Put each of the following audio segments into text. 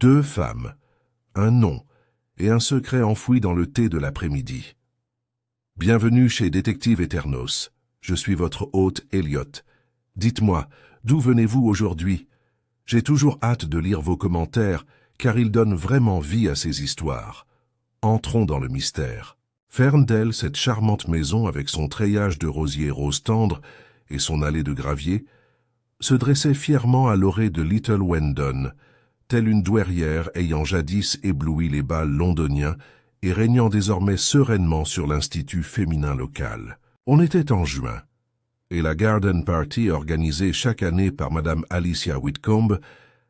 2 femmes, un nom et un secret enfoui dans le thé de l'après-midi. Bienvenue chez Détective Eternos. Je suis votre hôte Elliot. Dites-moi, d'où venez-vous aujourd'hui? J'ai toujours hâte de lire vos commentaires, car ils donnent vraiment vie à ces histoires. Entrons dans le mystère. Ferndale, cette charmante maison avec son treillage de rosiers rose tendre et son allée de gravier, se dressait fièrement à l'orée de Little Wendon, telle une douairière ayant jadis ébloui les bals londoniens et régnant désormais sereinement sur l'institut féminin local. On était en juin, et la garden party organisée chaque année par Madame Alicia Whitcomb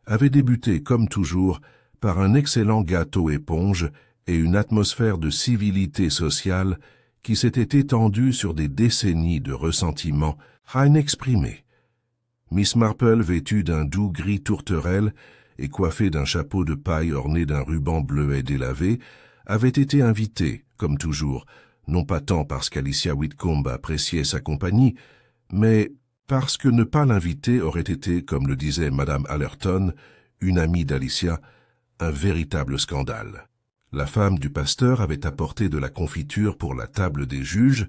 avait débuté, comme toujours, par un excellent gâteau éponge et une atmosphère de civilité sociale qui s'était étendue sur des décennies de ressentiment à inexprimé. Miss Marple, vêtue d'un doux gris tourterelle et coiffée d'un chapeau de paille orné d'un ruban bleuet délavé, avait été invitée, comme toujours, non pas tant parce qu'Alicia Whitcomb appréciait sa compagnie, mais parce que ne pas l'inviter aurait été, comme le disait Madame Allerton, une amie d'Alicia, un véritable scandale. La femme du pasteur avait apporté de la confiture pour la table des juges,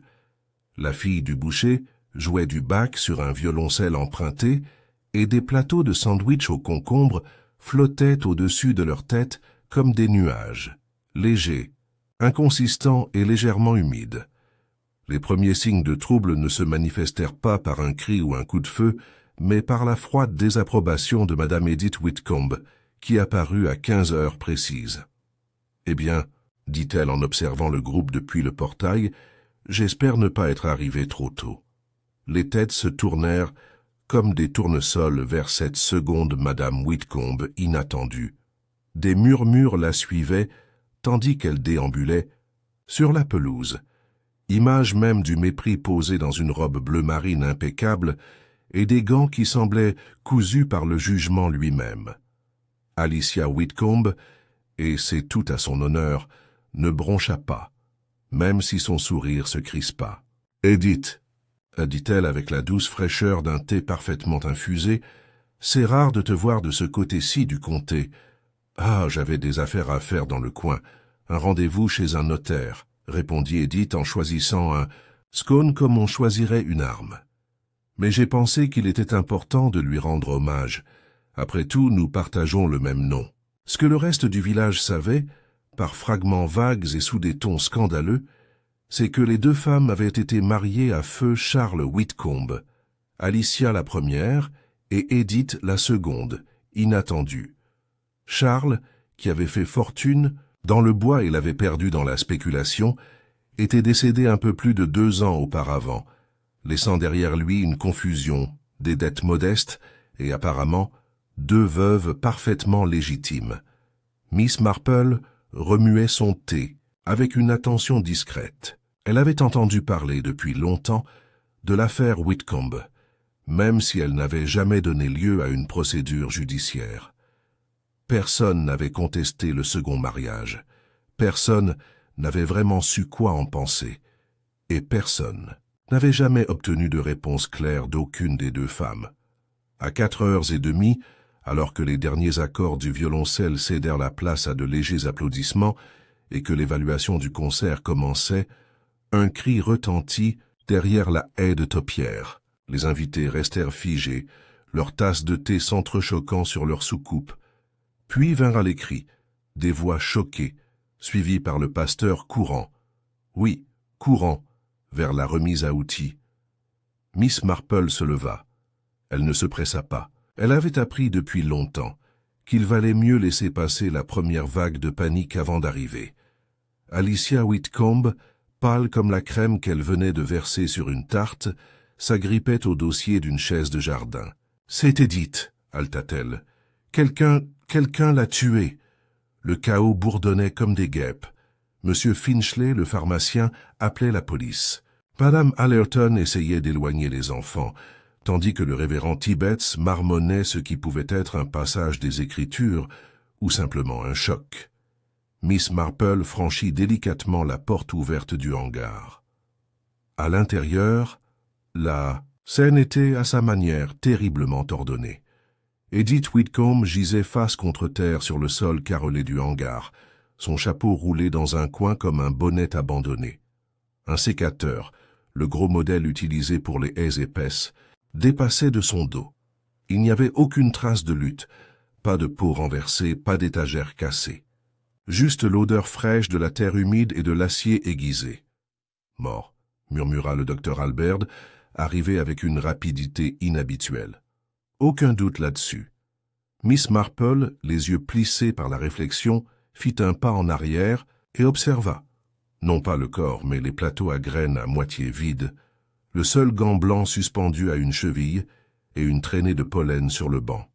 la fille du boucher jouait du bac sur un violoncelle emprunté, et des plateaux de sandwich aux concombres flottaient au-dessus de leur tête comme des nuages, légers, inconsistants et légèrement humides. Les premiers signes de trouble ne se manifestèrent pas par un cri ou un coup de feu, mais par la froide désapprobation de Madame Edith Whitcomb, qui apparut à 15 heures précises. « Eh bien, dit-elle en observant le groupe depuis le portail, j'espère ne pas être arrivée trop tôt. » Les têtes se tournèrent comme des tournesols vers cette seconde Madame Whitcomb inattendue. Des murmures la suivaient, tandis qu'elle déambulait sur la pelouse, image même du mépris posé dans une robe bleu marine impeccable et des gants qui semblaient cousus par le jugement lui-même. Alicia Whitcomb, et c'est tout à son honneur, ne broncha pas, même si son sourire se crispa. « Edith, dit-elle avec la douce fraîcheur d'un thé parfaitement infusé, c'est rare de te voir de ce côté-ci du comté. Ah, j'avais des affaires à faire dans le coin, un rendez-vous chez un notaire, répondit Edith en choisissant un scone comme on choisirait une arme. Mais j'ai pensé qu'il était important de lui rendre hommage. Après tout, nous partageons le même nom. Ce que le reste du village savait, par fragments vagues et sous des tons scandaleux, c'est que les 2 femmes avaient été mariées à feu Charles Whitcomb, Alicia la première et Edith la seconde, inattendue. Charles, qui avait fait fortune dans le bois et l'avait perdu dans la spéculation, était décédé un peu plus de 2 ans auparavant, laissant derrière lui une confusion, des dettes modestes et apparemment 2 veuves parfaitement légitimes. Miss Marple remuait son thé avec une attention discrète. Elle avait entendu parler depuis longtemps de l'affaire Whitcomb, même si elle n'avait jamais donné lieu à une procédure judiciaire. Personne n'avait contesté le second mariage, personne n'avait vraiment su quoi en penser, et personne n'avait jamais obtenu de réponse claire d'aucune des 2 femmes. À 4h30, alors que les derniers accords du violoncelle cédèrent la place à de légers applaudissements et que l'évaluation du concert commençait, un cri retentit derrière la haie de taupières. Les invités restèrent figés, leurs tasses de thé s'entrechoquant sur leurs soucoupes. Puis vinrent les cris, des voix choquées, suivies par le pasteur courant. Oui, courant, vers la remise à outils. Miss Marple se leva. Elle ne se pressa pas. Elle avait appris depuis longtemps qu'il valait mieux laisser passer la première vague de panique avant d'arriver. Alicia Whitcomb, pâle comme la crème qu'elle venait de verser sur une tarte, s'agrippait au dossier d'une chaise de jardin. « C'est Edith, halta-t-elle. Quelqu'un l'a tuée. » Le chaos bourdonnait comme des guêpes. Monsieur Finchley, le pharmacien, appelait la police. Madame Allerton essayait d'éloigner les enfants, tandis que le révérend Tibbets marmonnait ce qui pouvait être un passage des Écritures ou simplement un choc. Miss Marple franchit délicatement la porte ouverte du hangar. À l'intérieur, la scène était à sa manière terriblement ordonnée. Edith Whitcomb gisait face contre terre sur le sol carrelé du hangar, son chapeau roulé dans un coin comme un bonnet abandonné. Un sécateur, le gros modèle utilisé pour les haies épaisses, dépassait de son dos. Il n'y avait aucune trace de lutte, pas de peau renversée, pas d'étagère cassée. Juste l'odeur fraîche de la terre humide et de l'acier aiguisé. « Mort », murmura le docteur Albert, arrivé avec une rapidité inhabituelle. Aucun doute là-dessus. Miss Marple, les yeux plissés par la réflexion, fit un pas en arrière et observa, non pas le corps, mais les plateaux à graines à moitié vides, le seul gant blanc suspendu à une cheville et une traînée de pollen sur le banc.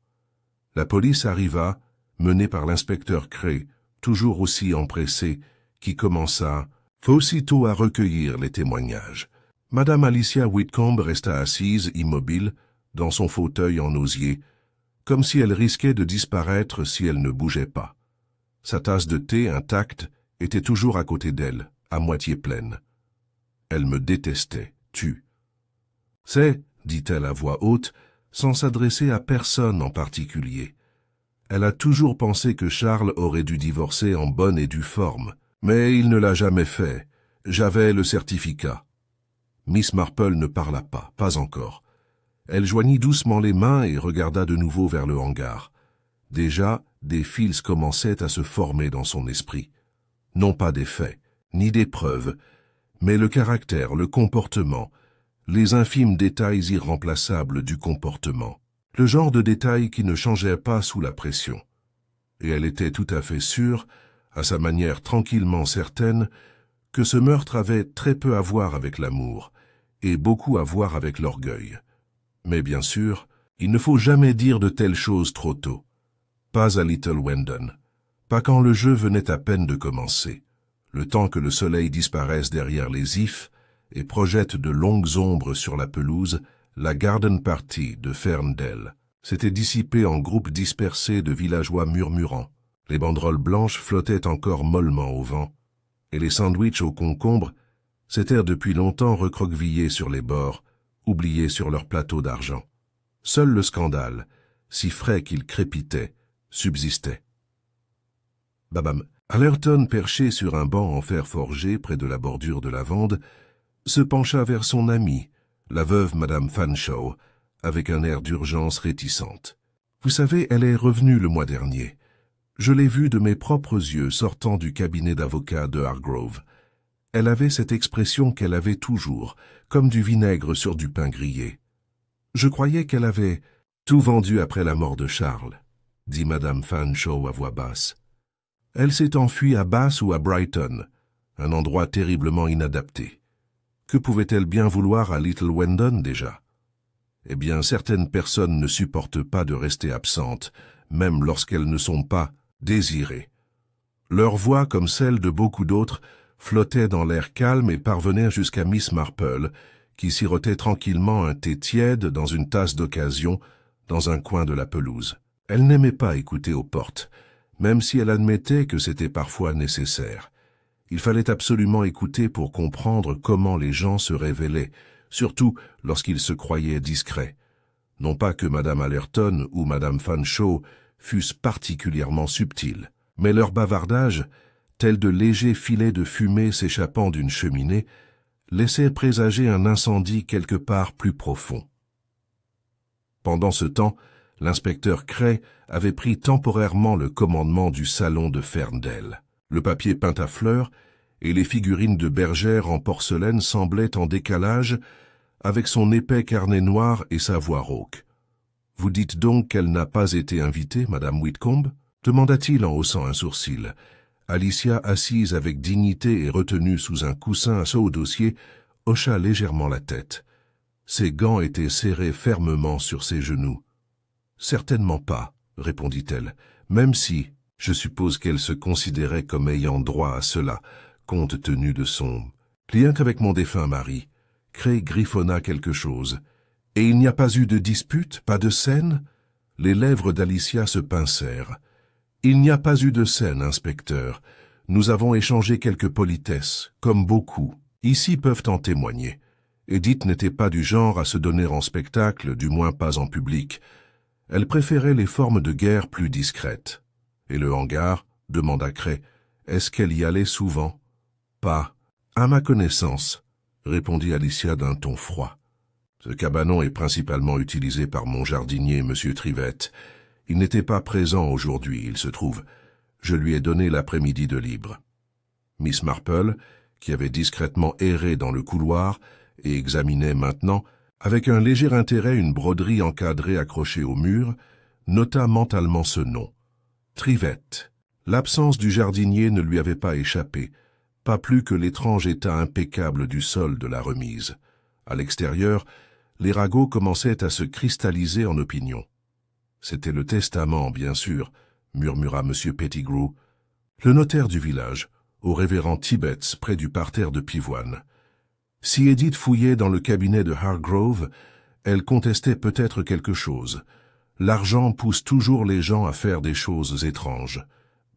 La police arriva, menée par l'inspecteur Cray, toujours aussi empressé, qui commença aussitôt à recueillir les témoignages. Madame Alicia Whitcomb resta assise, immobile, dans son fauteuil en osier, comme si elle risquait de disparaître si elle ne bougeait pas. Sa tasse de thé, intacte, était toujours à côté d'elle, à moitié pleine. Elle me détestait, tu. C'est, dit-elle à voix haute, sans s'adresser à personne en particulier. Elle a toujours pensé que Charles aurait dû divorcer en bonne et due forme, mais il ne l'a jamais fait. J'avais le certificat. Miss Marple ne parla pas encore. Elle joignit doucement les mains et regarda de nouveau vers le hangar. Déjà, des fils commençaient à se former dans son esprit. Non pas des faits, ni des preuves, mais le caractère, le comportement, les infimes détails irremplaçables du comportement. Le genre de détails qui ne changeait pas sous la pression. Et elle était tout à fait sûre, à sa manière tranquillement certaine, que ce meurtre avait très peu à voir avec l'amour, et beaucoup à voir avec l'orgueil. Mais bien sûr, il ne faut jamais dire de telles choses trop tôt. Pas à Little Wendon, pas quand le jeu venait à peine de commencer, le temps que le soleil disparaisse derrière les ifs et projette de longues ombres sur la pelouse. La garden party de Ferndale s'était dissipée en groupes dispersés de villageois murmurants. Les banderoles blanches flottaient encore mollement au vent, et les sandwichs aux concombres s'étaient depuis longtemps recroquevillés sur les bords, oubliés sur leur plateau d'argent. Seul le scandale, si frais qu'il crépitait, subsistait. Babam, Allerton, perché sur un banc en fer forgé près de la bordure de la Vande, se pencha vers son amie, la veuve Madame Fanshawe, avec un air d'urgence réticente. « Vous savez, elle est revenue le mois dernier. Je l'ai vue de mes propres yeux sortant du cabinet d'avocat de Hargrove. Elle avait cette expression qu'elle avait toujours, comme du vinaigre sur du pain grillé. Je croyais qu'elle avait tout vendu après la mort de Charles, dit Madame Fanshawe à voix basse. Elle s'est enfuie à Bath ou à Brighton, un endroit terriblement inadapté. Que pouvait-elle bien vouloir à Little Wendon déjà? Eh bien, certaines personnes ne supportent pas de rester absentes, même lorsqu'elles ne sont pas désirées. Leur voix, comme celle de beaucoup d'autres, flottait dans l'air calme et parvenait jusqu'à Miss Marple, qui sirotait tranquillement un thé tiède dans une tasse d'occasion, dans un coin de la pelouse. Elle n'aimait pas écouter aux portes, même si elle admettait que c'était parfois nécessaire. Il fallait absolument écouter pour comprendre comment les gens se révélaient, surtout lorsqu'ils se croyaient discrets. Non pas que Madame Allerton ou Madame Fanshawe fussent particulièrement subtils, mais leur bavardage, tel de légers filets de fumée s'échappant d'une cheminée, laissait présager un incendie quelque part plus profond. Pendant ce temps, l'inspecteur Cray avait pris temporairement le commandement du salon de Ferndale. Le papier peint à fleurs et les figurines de bergère en porcelaine semblaient en décalage avec son épais carnet noir et sa voix rauque. « Vous dites donc qu'elle n'a pas été invitée, Madame Whitcomb ?» demanda-t-il en haussant un sourcil. Alicia, assise avec dignité et retenue sous un coussin à au dossier, hocha légèrement la tête. Ses gants étaient serrés fermement sur ses genoux. « Certainement pas, » répondit-elle, « même si, je suppose qu'elle se considérait comme ayant droit à cela, compte tenu de son... lien qu'avec mon défunt mari. » Cray griffonna quelque chose. « Et il n'y a pas eu de dispute, pas de scène ?» Les lèvres d'Alicia se pincèrent. « Il n'y a pas eu de scène, inspecteur. Nous avons échangé quelques politesses, comme beaucoup. Ici peuvent en témoigner. Edith n'était pas du genre à se donner en spectacle, du moins pas en public. Elle préférait les formes de guerre plus discrètes. Et le hangar, demanda Cray, est-ce qu'elle y allait souvent? Pas. À ma connaissance, répondit Alicia d'un ton froid. Ce cabanon est principalement utilisé par mon jardinier, M. Trivette. Il n'était pas présent aujourd'hui, il se trouve. Je lui ai donné l'après-midi de libre. Miss Marple, qui avait discrètement erré dans le couloir et examinait maintenant, avec un léger intérêt une broderie encadrée accrochée au mur, nota mentalement ce nom. Trivette. L'absence du jardinier ne lui avait pas échappé, pas plus que l'étrange état impeccable du sol de la remise. À l'extérieur, les ragots commençaient à se cristalliser en opinion. C'était le testament, bien sûr, murmura M. Pettigrew, le notaire du village, au révérend Tibbets, près du parterre de pivoine. Si Edith fouillait dans le cabinet de Hargrove, elle contestait peut-être quelque chose. L'argent pousse toujours les gens à faire des choses étranges.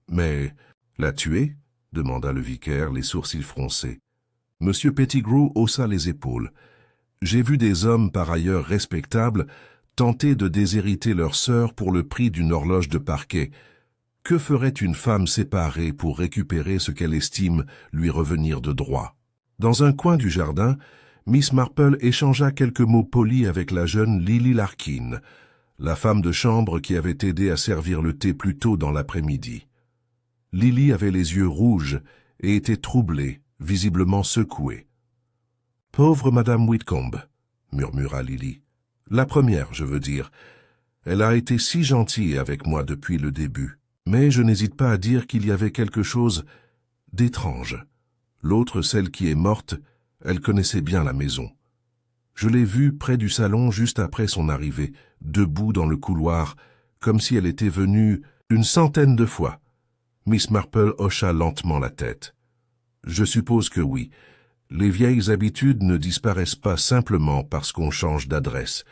Mais la tuer? Demanda le vicaire, les sourcils froncés. M. Pettigrew haussa les épaules. J'ai vu des hommes par ailleurs respectables tenter de déshériter leur sœur pour le prix d'une horloge de parquet. Que ferait une femme séparée pour récupérer ce qu'elle estime lui revenir de droit? Dans un coin du jardin, Miss Marple échangea quelques mots polis avec la jeune Lily Larkin, la femme de chambre qui avait aidé à servir le thé plus tôt dans l'après-midi. Lily avait les yeux rouges et était troublée, visiblement secouée. « Pauvre Madame Whitcomb !» murmura Lily. « La première, je veux dire. Elle a été si gentille avec moi depuis le début. Mais je n'hésite pas à dire qu'il y avait quelque chose d'étrange. L'autre, celle qui est morte, elle connaissait bien la maison. Je l'ai vue près du salon juste après son arrivée, debout dans le couloir, comme si elle était venue une centaine de fois. » Miss Marple hocha lentement la tête. « Je suppose que oui. Les vieilles habitudes ne disparaissent pas simplement parce qu'on change d'adresse.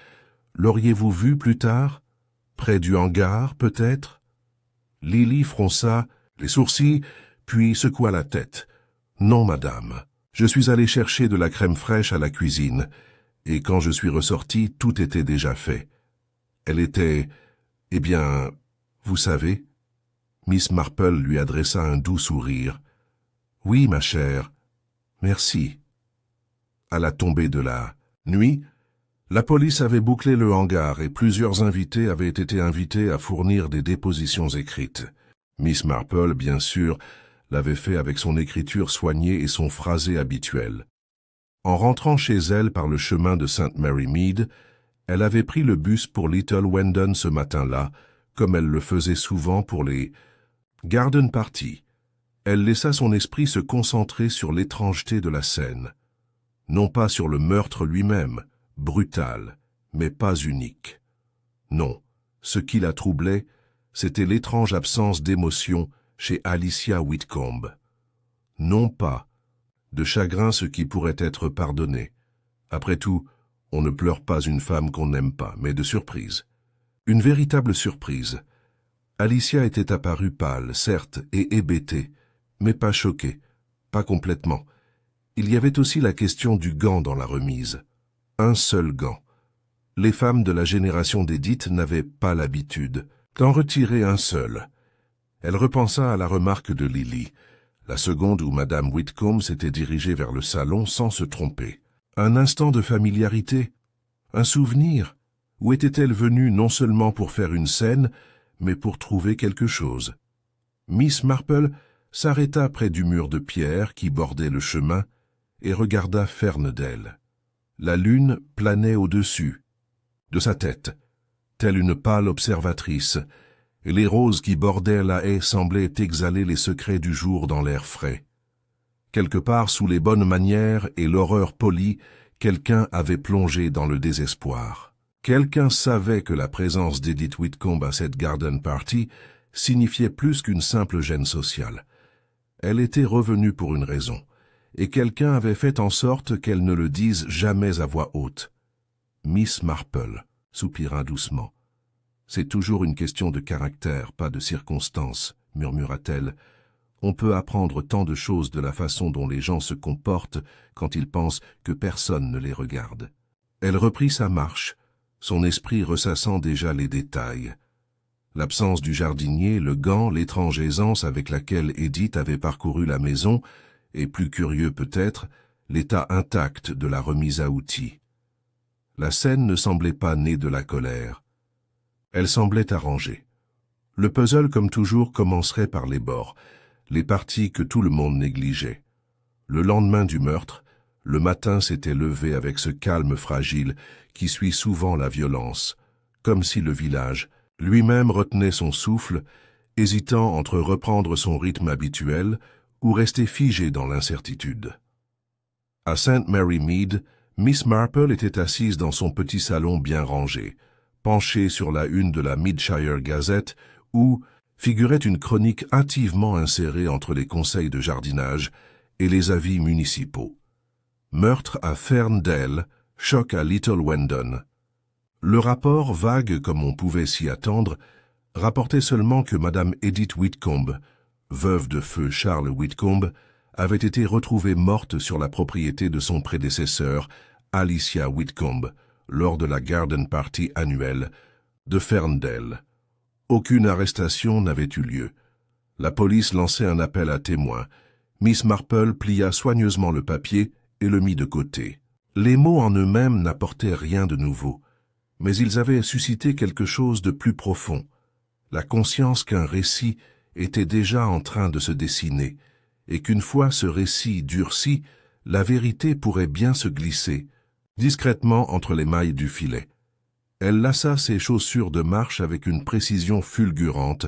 L'auriez-vous vue plus tard? Près du hangar, peut-être ?» Lily fronça les sourcils, puis secoua la tête. « Non, madame. Je suis allé chercher de la crème fraîche à la cuisine, et quand je suis ressorti, tout était déjà fait. Elle était... eh bien, vous savez... » Miss Marple lui adressa un doux sourire. « Oui, ma chère. Merci. » À la tombée de la nuit, la police avait bouclé le hangar et plusieurs invités avaient été invités à fournir des dépositions écrites. Miss Marple, bien sûr, l'avait fait avec son écriture soignée et son phrasé habituel. En rentrant chez elle par le chemin de St. Mary Mead, elle avait pris le bus pour Little Wendon ce matin-là, comme elle le faisait souvent pour les garden parties. Elle laissa son esprit se concentrer sur l'étrangeté de la scène. Non pas sur le meurtre lui-même, brutal, mais pas unique. Non, ce qui la troublait, c'était l'étrange absence d'émotion chez Alicia Whitcomb. Non pas de chagrin, ce qui pourrait être pardonné. Après tout, on ne pleure pas une femme qu'on n'aime pas, mais de surprise. Une véritable surprise. Alicia était apparue pâle, certes, et hébétée, mais pas choquée, pas complètement. Il y avait aussi la question du gant dans la remise. Un seul gant. Les femmes de la génération d'Edith n'avaient pas l'habitude d'en retirer un seul. Elle repensa à la remarque de Lily, la seconde où Madame Whitcomb s'était dirigée vers le salon sans se tromper. Un instant de familiarité, un souvenir. Où était-elle venue non seulement pour faire une scène, mais pour trouver quelque chose? Miss Marple s'arrêta près du mur de pierre qui bordait le chemin et regarda Fernandel. La lune planait au-dessus de sa tête, telle une pâle observatrice, et les roses qui bordaient la haie semblaient exhaler les secrets du jour dans l'air frais. Quelque part sous les bonnes manières et l'horreur polie, quelqu'un avait plongé dans le désespoir. Quelqu'un savait que la présence d'Edith Whitcomb à cette garden party signifiait plus qu'une simple gêne sociale. Elle était revenue pour une raison, et quelqu'un avait fait en sorte qu'elle ne le dise jamais à voix haute. Miss Marple soupira doucement. « C'est toujours une question de caractère, pas de circonstances, » murmura-t-elle. « On peut apprendre tant de choses de la façon dont les gens se comportent quand ils pensent que personne ne les regarde. » Elle reprit sa marche, son esprit ressassant déjà les détails. L'absence du jardinier, le gant, l'étrange aisance avec laquelle Edith avait parcouru la maison, et plus curieux peut-être, l'état intact de la remise à outils. La scène ne semblait pas née de la colère. Elle semblait arrangée. Le puzzle, comme toujours, commencerait par les bords, les parties que tout le monde négligeait. Le lendemain du meurtre, le matin s'était levé avec ce calme fragile qui suit souvent la violence, comme si le village lui-même retenait son souffle, hésitant entre reprendre son rythme habituel ou rester figé dans l'incertitude. À St. Mary Mead, Miss Marple était assise dans son petit salon bien rangé, penchée sur la une de la Midshire Gazette, où figurait une chronique hâtivement insérée entre les conseils de jardinage et les avis municipaux. Meurtre à Ferndale, choc à Little Wendon. Le rapport, vague comme on pouvait s'y attendre, rapportait seulement que Madame Edith Whitcomb, veuve de feu Charles Whitcomb, avait été retrouvée morte sur la propriété de son prédécesseur, Alicia Whitcomb, lors de la garden party annuelle de Ferndale. Aucune arrestation n'avait eu lieu. La police lançait un appel à témoins. Miss Marple plia soigneusement le papier et le mit de côté. Les mots en eux-mêmes n'apportaient rien de nouveau, mais ils avaient suscité quelque chose de plus profond, la conscience qu'un récit était déjà en train de se dessiner, et qu'une fois ce récit durci, la vérité pourrait bien se glisser, discrètement entre les mailles du filet. Elle lassa ses chaussures de marche avec une précision fulgurante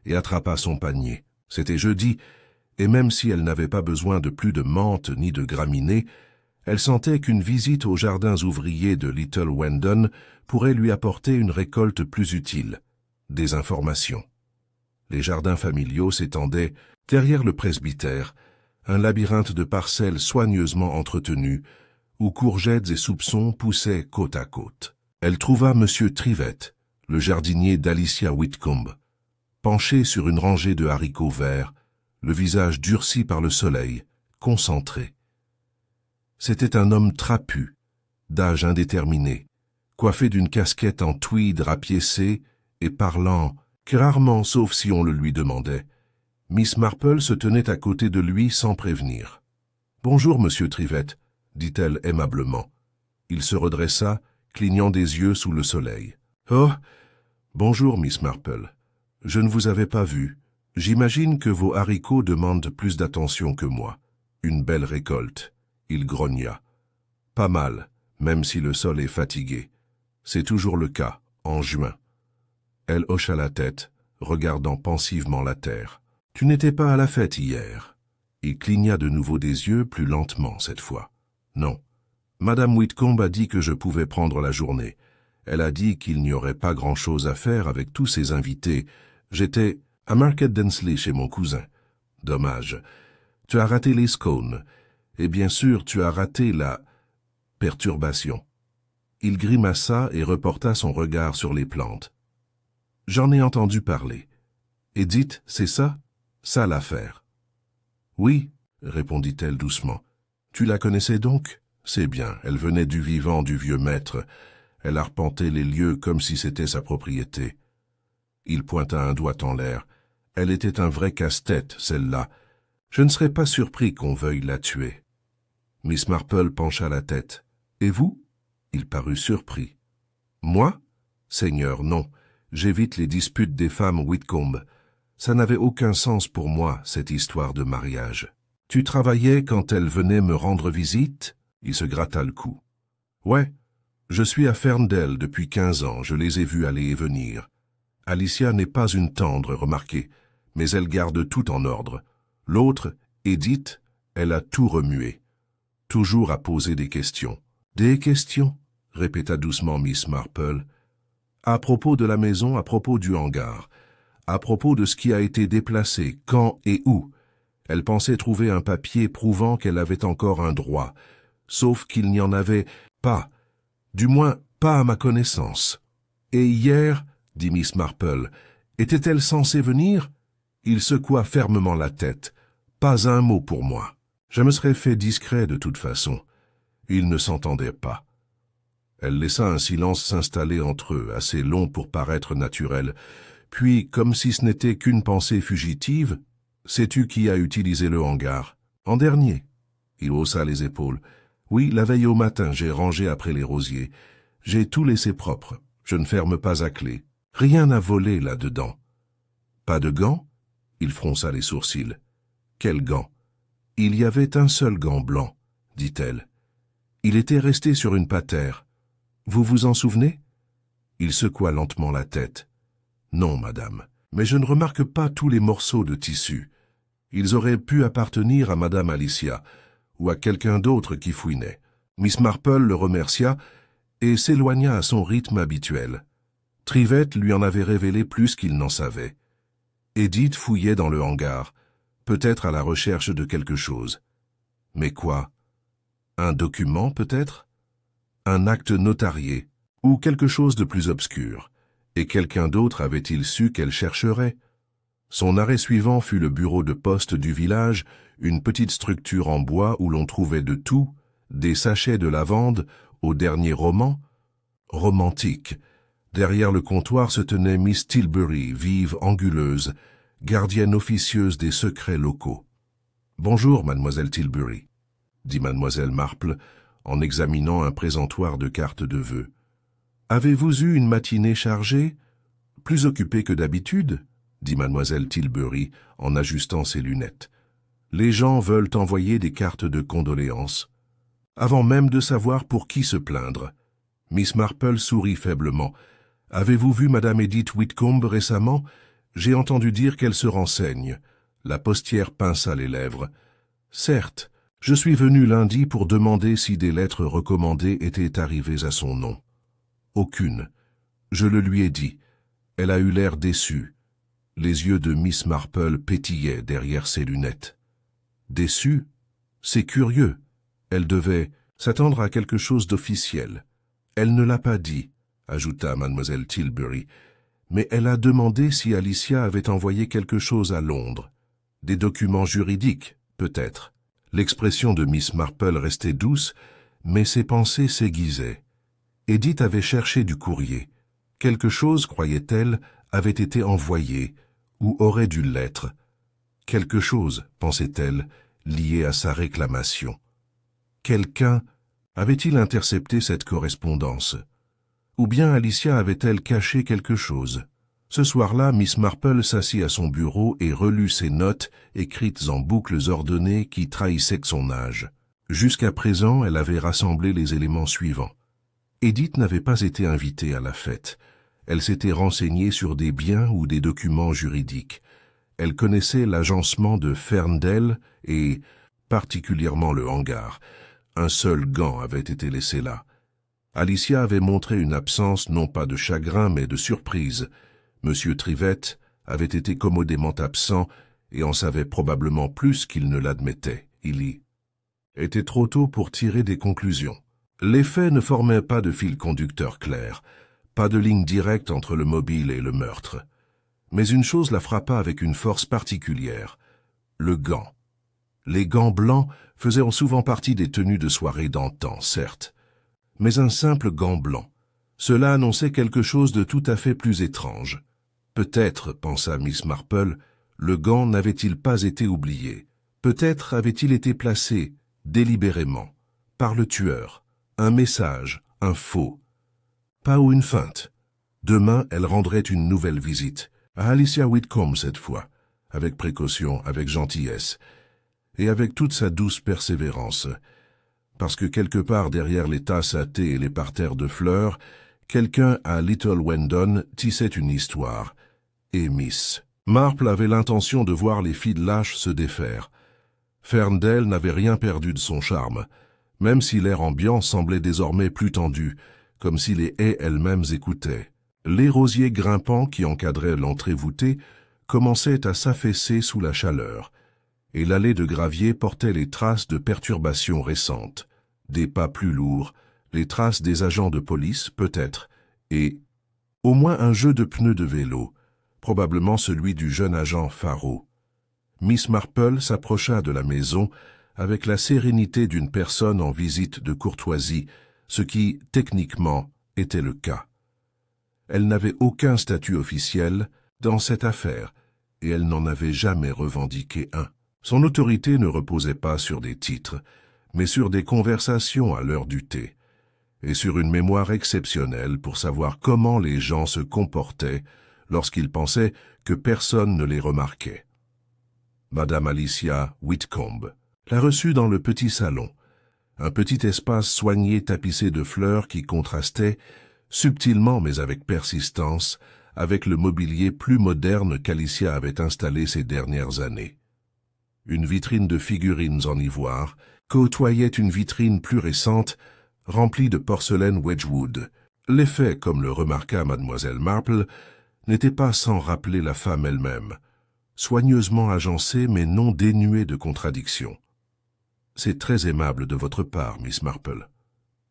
et attrapa son panier. C'était jeudi, et même si elle n'avait pas besoin de plus de menthe ni de graminées, elle sentait qu'une visite aux jardins ouvriers de Little Wendon pourrait lui apporter une récolte plus utile, des informations. Les jardins familiaux s'étendaient derrière le presbytère, un labyrinthe de parcelles soigneusement entretenues, où courgettes et soupçons poussaient côte à côte. Elle trouva M. Trivette, le jardinier d'Alicia Whitcomb, penché sur une rangée de haricots verts, le visage durci par le soleil, concentré. C'était un homme trapu, d'âge indéterminé, coiffé d'une casquette en tweed rapiécé et parlant, que rarement sauf si on le lui demandait. Miss Marple se tenait à côté de lui sans prévenir. « Bonjour, monsieur Trivette, » dit-elle aimablement. Il se redressa, clignant des yeux sous le soleil. « Oh, bonjour, Miss Marple. Je ne vous avais pas vue. J'imagine que vos haricots demandent plus d'attention que moi. Une belle récolte. » Il grogna. « Pas mal, même si le sol est fatigué. C'est toujours le cas, en juin. » Elle hocha la tête, regardant pensivement la terre. « Tu n'étais pas à la fête hier. » Il cligna de nouveau des yeux, plus lentement cette fois. « Non. Madame Whitcomb a dit que je pouvais prendre la journée. Elle a dit qu'il n'y aurait pas grand-chose à faire avec tous ses invités. J'étais à Market Densley chez mon cousin. Dommage. Tu as raté les scones. Et bien sûr, tu as raté la perturbation. » Il grimaça et reporta son regard sur les plantes. « J'en ai entendu parler. Edith, c'est ça? Ça l'affaire. »« Oui, » répondit-elle doucement. « Tu la connaissais donc? C'est bien, elle venait du vivant du vieux maître. Elle arpentait les lieux comme si c'était sa propriété. » Il pointa un doigt en l'air. « Elle était un vrai casse-tête, celle-là. Je ne serais pas surpris qu'on veuille la tuer. » Miss Marple pencha la tête. « Et vous ?» Il parut surpris. « Moi ? Seigneur, non. J'évite les disputes des femmes Whitcomb. Ça n'avait aucun sens pour moi, cette histoire de mariage. Tu travaillais quand elle venait me rendre visite ?» Il se gratta le cou. « Ouais, je suis à Ferndale depuis 15 ans, je les ai vus aller et venir. Alicia n'est pas une tendre, remarquez, mais elle garde tout en ordre. L'autre, Edith, elle a tout remué. Toujours à poser des questions. »« Des questions ?» répéta doucement Miss Marple. « À propos de la maison, à propos du hangar, à propos de ce qui a été déplacé, quand et où. Elle pensait trouver un papier prouvant qu'elle avait encore un droit, sauf qu'il n'y en avait pas, du moins pas à ma connaissance. Et hier, dit Miss Marple, était-elle censée venir? Il secoua fermement la tête. Pas un mot pour moi. Je me serais fait discret de toute façon. Il ne s'entendait pas. Elle laissa un silence s'installer entre eux, assez long pour paraître naturel. Puis, comme si ce n'était qu'une pensée fugitive, « Sais-tu qui a utilisé le hangar ?»« En dernier. » Il haussa les épaules. « Oui, la veille au matin, j'ai rangé après les rosiers. J'ai tout laissé propre. Je ne ferme pas à clé. Rien n'a volé là-dedans. »« Pas de gants ?» Il fronça les sourcils. « Quel gant ?»« Il y avait un seul gant blanc, » dit-elle. « Il était resté sur une patère. Vous vous en souvenez ?» Il secoua lentement la tête. « Non, madame, mais je ne remarque pas tous les morceaux de tissu. Ils auraient pu appartenir à madame Alicia, ou à quelqu'un d'autre qui fouinait. » Miss Marple le remercia et s'éloigna à son rythme habituel. Trivette lui en avait révélé plus qu'il n'en savait. Edith fouillait dans le hangar, peut-être à la recherche de quelque chose. Mais quoi? Un document, peut-être? Un acte notarié, ou quelque chose de plus obscur. Et quelqu'un d'autre avait-il su qu'elle chercherait? Son arrêt suivant fut le bureau de poste du village, une petite structure en bois où l'on trouvait de tout, des sachets de lavande au dernier roman. Romantique. Derrière le comptoir se tenait Miss Tilbury, vive, anguleuse, gardienne officieuse des secrets locaux. « Bonjour, mademoiselle Tilbury », dit mademoiselle Marple, en examinant un présentoir de cartes de vœux. « Avez-vous eu une matinée chargée? Plus occupée que d'habitude ?» dit mademoiselle Tilbury, en ajustant ses lunettes. « Les gens veulent envoyer des cartes de condoléances. Avant même de savoir pour qui se plaindre. » Miss Marple sourit faiblement. « Avez-vous vu madame Edith Whitcomb récemment? J'ai entendu dire qu'elle se renseigne. » La postière pinça les lèvres. « Certes, je suis venu lundi pour demander si des lettres recommandées étaient arrivées à son nom. » Aucune. Je le lui ai dit. Elle a eu l'air déçue. Les yeux de Miss Marple pétillaient derrière ses lunettes. Déçue? C'est curieux. Elle devait s'attendre à quelque chose d'officiel. Elle ne l'a pas dit, ajouta mademoiselle Tilbury, mais elle a demandé si Alicia avait envoyé quelque chose à Londres. Des documents juridiques, peut-être. L'expression de Miss Marple restait douce, mais ses pensées s'aiguisaient. Edith avait cherché du courrier. Quelque chose, croyait-elle, avait été envoyé, ou aurait dû l'être. Quelque chose, pensait-elle, lié à sa réclamation. Quelqu'un avait-il intercepté cette correspondance? Ou bien Alicia avait-elle caché quelque chose? Ce soir-là, Miss Marple s'assit à son bureau et relut ses notes écrites en boucles ordonnées qui trahissaient son âge. Jusqu'à présent, elle avait rassemblé les éléments suivants. Edith n'avait pas été invitée à la fête. Elle s'était renseignée sur des biens ou des documents juridiques. Elle connaissait l'agencement de Ferndale et particulièrement le hangar. Un seul gant avait été laissé là. Alicia avait montré une absence non pas de chagrin mais de surprise. Monsieur Trivette avait été commodément absent et en savait probablement plus qu'il ne l'admettait. Il y était trop tôt pour tirer des conclusions. Les faits ne formaient pas de fil conducteur clair, pas de ligne directe entre le mobile et le meurtre. Mais une chose la frappa avec une force particulière, le gant. Les gants blancs faisaient souvent partie des tenues de soirée d'antan, certes, mais un simple gant blanc. Cela annonçait quelque chose de tout à fait plus étrange. Peut-être, pensa Miss Marple, le gant n'avait-il pas été oublié. Peut-être avait-il été placé, délibérément, par le tueur. Un message, un faux. Pas ou une feinte. Demain, elle rendrait une nouvelle visite, à Alicia Whitcomb cette fois, avec précaution, avec gentillesse, et avec toute sa douce persévérance, parce que quelque part derrière les tasses à thé et les parterres de fleurs, quelqu'un à Little Wendon tissait une histoire, et Miss Marple avait l'intention de voir les filles lâches se défaire. Ferndale n'avait rien perdu de son charme, même si l'air ambiant semblait désormais plus tendu, comme si les haies elles-mêmes écoutaient. Les rosiers grimpants qui encadraient l'entrée voûtée commençaient à s'affaisser sous la chaleur, et l'allée de gravier portait les traces de perturbations récentes, des pas plus lourds, les traces des agents de police peut-être, et au moins un jeu de pneus de vélo, probablement celui du jeune agent Faro. Miss Marple s'approcha de la maison avec la sérénité d'une personne en visite de courtoisie, ce qui, techniquement, était le cas. Elle n'avait aucun statut officiel dans cette affaire, et elle n'en avait jamais revendiqué un. Son autorité ne reposait pas sur des titres, mais sur des conversations à l'heure du thé, et sur une mémoire exceptionnelle pour savoir comment les gens se comportaient lorsqu'ils pensaient que personne ne les remarquait. Madame Alicia Whitcomb la reçut dans le petit salon, un petit espace soigné tapissé de fleurs qui contrastait, subtilement mais avec persistance, avec le mobilier plus moderne qu'Alicia avait installé ces dernières années. Une vitrine de figurines en ivoire côtoyait une vitrine plus récente, remplie de porcelaine Wedgwood. L'effet, comme le remarqua mademoiselle Marple, n'était pas sans rappeler la femme elle-même, soigneusement agencée mais non dénuée de contradictions. « C'est très aimable de votre part, Miss Marple, »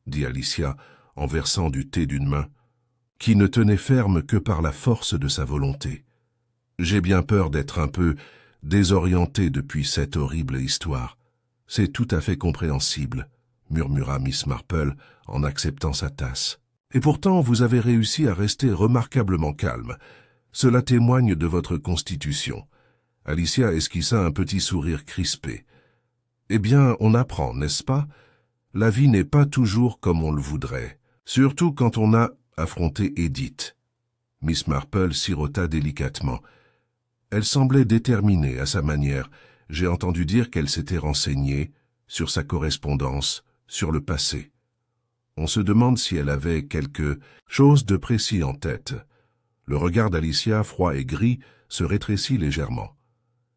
dit Alicia en versant du thé d'une main, qui ne tenait ferme que par la force de sa volonté. « J'ai bien peur d'être un peu désorientée depuis cette horrible histoire. C'est tout à fait compréhensible, » murmura Miss Marple en acceptant sa tasse. « Et pourtant, vous avez réussi à rester remarquablement calme. Cela témoigne de votre constitution. » Alicia esquissa un petit sourire crispé. « Eh bien, on apprend, n'est-ce pas? La vie n'est pas toujours comme on le voudrait, surtout quand on a affronté Edith. » Miss Marple sirota délicatement. Elle semblait déterminée à sa manière. J'ai entendu dire qu'elle s'était renseignée sur sa correspondance, sur le passé. On se demande si elle avait quelque chose de précis en tête. Le regard d'Alicia, froid et gris, se rétrécit légèrement.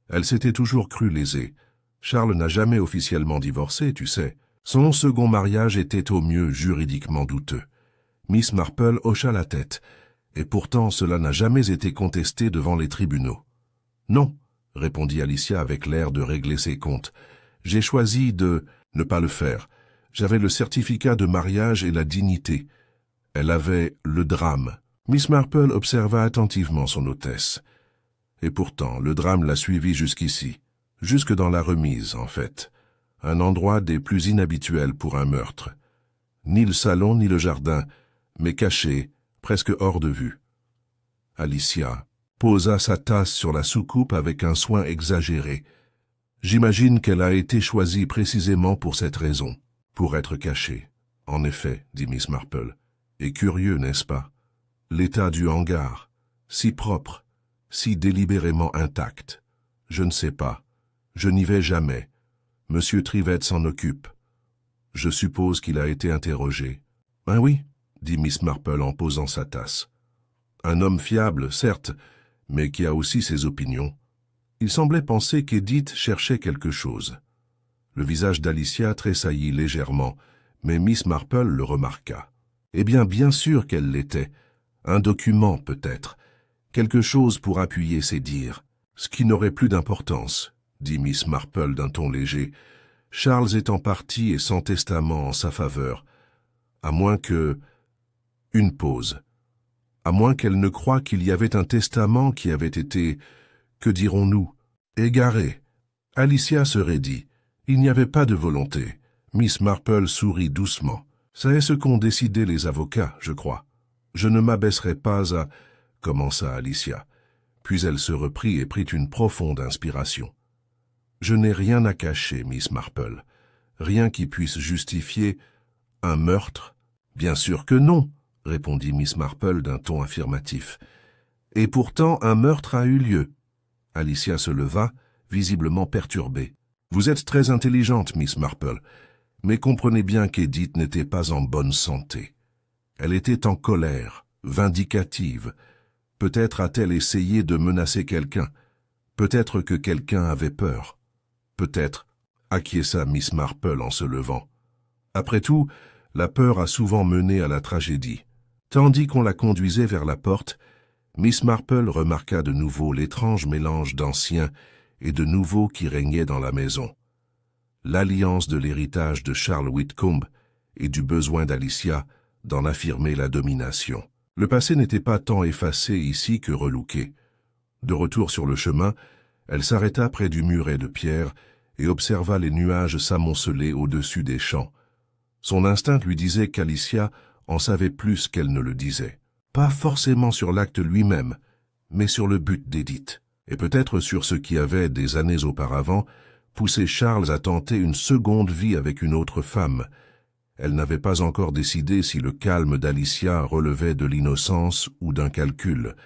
Elle s'était toujours crue lésée. Charles n'a jamais officiellement divorcé, tu sais. Son second mariage était au mieux juridiquement douteux. Miss Marple hocha la tête, et pourtant cela n'a jamais été contesté devant les tribunaux. « Non, » répondit Alicia avec l'air de régler ses comptes. « J'ai choisi de ne pas le faire. J'avais le certificat de mariage et la dignité. Elle avait le drame. » Miss Marple observa attentivement son hôtesse. Et pourtant, le drame l'a suivie jusqu'ici, jusque dans la remise, en fait, un endroit des plus inhabituels pour un meurtre. Ni le salon ni le jardin, mais caché, presque hors de vue. Alicia posa sa tasse sur la soucoupe avec un soin exagéré. J'imagine qu'elle a été choisie précisément pour cette raison, pour être cachée. En effet, dit Miss Marple, et curieux, n'est-ce pas? L'état du hangar, si propre, si délibérément intact. Je ne sais pas. Je n'y vais jamais. Monsieur Trivette s'en occupe. Je suppose qu'il a été interrogé. « Ben oui, » dit Miss Marple en posant sa tasse. « Un homme fiable, certes, mais qui a aussi ses opinions. » Il semblait penser qu'Edith cherchait quelque chose. Le visage d'Alicia tressaillit légèrement, mais Miss Marple le remarqua. Eh bien sûr qu'elle l'était. Un document, peut-être. Quelque chose pour appuyer ses dires. Ce qui n'aurait plus d'importance, dit Miss Marple d'un ton léger. Charles étant parti et sans testament en sa faveur. À moins que... Une pause. À moins qu'elle ne croie qu'il y avait un testament qui avait été, que dirons-nous, égaré. Alicia se raidit. Il n'y avait pas de volonté. Miss Marple sourit doucement. Ça est ce qu'ont décidé les avocats, je crois. Je ne m'abaisserai pas à... commença Alicia. Puis elle se reprit et prit une profonde inspiration. Je n'ai rien à cacher, Miss Marple. Rien qui puisse justifier un meurtre. Bien sûr que non, répondit Miss Marple d'un ton affirmatif. Et pourtant un meurtre a eu lieu. Alicia se leva, visiblement perturbée. Vous êtes très intelligente, Miss Marple, mais comprenez bien qu'Edith n'était pas en bonne santé. Elle était en colère, vindicative. Peut-être a-t-elle essayé de menacer quelqu'un. Peut-être que quelqu'un avait peur. Peut-être, acquiesça Miss Marple en se levant. Après tout, la peur a souvent mené à la tragédie. Tandis qu'on la conduisait vers la porte, Miss Marple remarqua de nouveau l'étrange mélange d'anciens et de nouveaux qui régnait dans la maison. L'alliance de l'héritage de Charles Whitcomb et du besoin d'Alicia d'en affirmer la domination. Le passé n'était pas tant effacé ici que relouqué. De retour sur le chemin, elle s'arrêta près du muret de pierre et observa les nuages s'amonceler au-dessus des champs. Son instinct lui disait qu'Alicia en savait plus qu'elle ne le disait. Pas forcément sur l'acte lui-même, mais sur le but d'Edith, et peut-être sur ce qui avait, des années auparavant, poussé Charles à tenter une seconde vie avec une autre femme. Elle n'avait pas encore décidé si le calme d'Alicia relevait de l'innocence ou d'un calcul,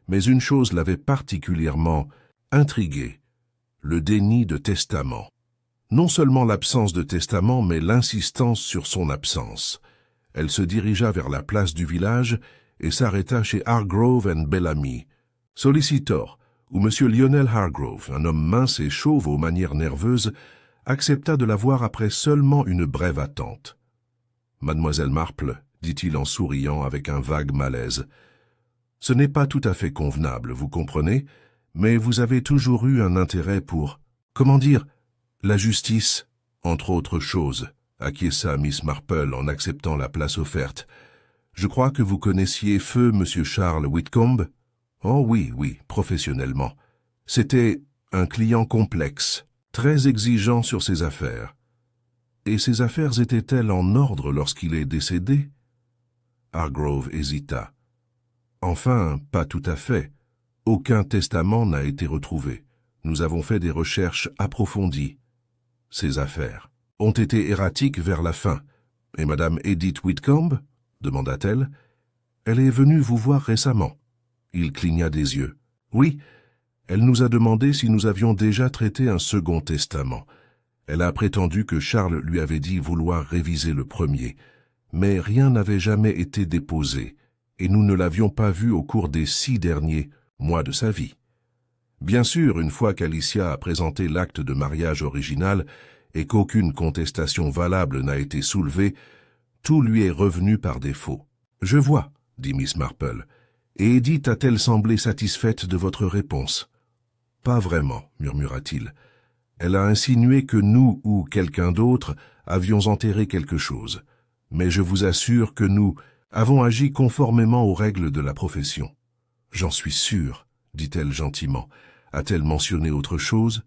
mais une chose l'avait particulièrement intriguée, le déni de testament. Non seulement l'absence de testament, mais l'insistance sur son absence. Elle se dirigea vers la place du village et s'arrêta chez Hargrove & Bellamy, Solicitor, où M. Lionel Hargrove, un homme mince et chauve aux manières nerveuses, accepta de la voir après seulement une brève attente. « Mademoiselle Marple, dit-il en souriant avec un vague malaise, « ce n'est pas tout à fait convenable, vous comprenez, mais vous avez toujours eu un intérêt pour, comment dire, la justice, entre autres choses, acquiesça Miss Marple en acceptant la place offerte. Je crois que vous connaissiez feu M. Charles Whitcomb? Oh oui, oui, professionnellement. C'était un client complexe, très exigeant sur ses affaires. Et ses affaires étaient-elles en ordre lorsqu'il est décédé? Hargrove hésita. Enfin, pas tout à fait. Aucun testament n'a été retrouvé. Nous avons fait des recherches approfondies. Ses affaires ont été erratiques vers la fin. Et Madame Edith Whitcomb? Demanda-t-elle. Elle est venue vous voir récemment. Il cligna des yeux. Oui, elle nous a demandé si nous avions déjà traité un second testament. Elle a prétendu que Charles lui avait dit vouloir réviser le premier, mais rien n'avait jamais été déposé, et nous ne l'avions pas vu au cours des 6 derniers mois de sa vie. Bien sûr, une fois qu'Alicia a présenté l'acte de mariage original et qu'aucune contestation valable n'a été soulevée, tout lui est revenu par défaut. « Je vois, » dit Miss Marple. « Et Edith a-t-elle semblé satisfaite de votre réponse ?»« Pas vraiment, » murmura-t-il. « Elle a insinué que nous ou quelqu'un d'autre avions enterré quelque chose. Mais je vous assure que nous avons agi conformément aux règles de la profession. »« J'en suis sûre, » dit-elle gentiment. « A-t-elle mentionné autre chose ?»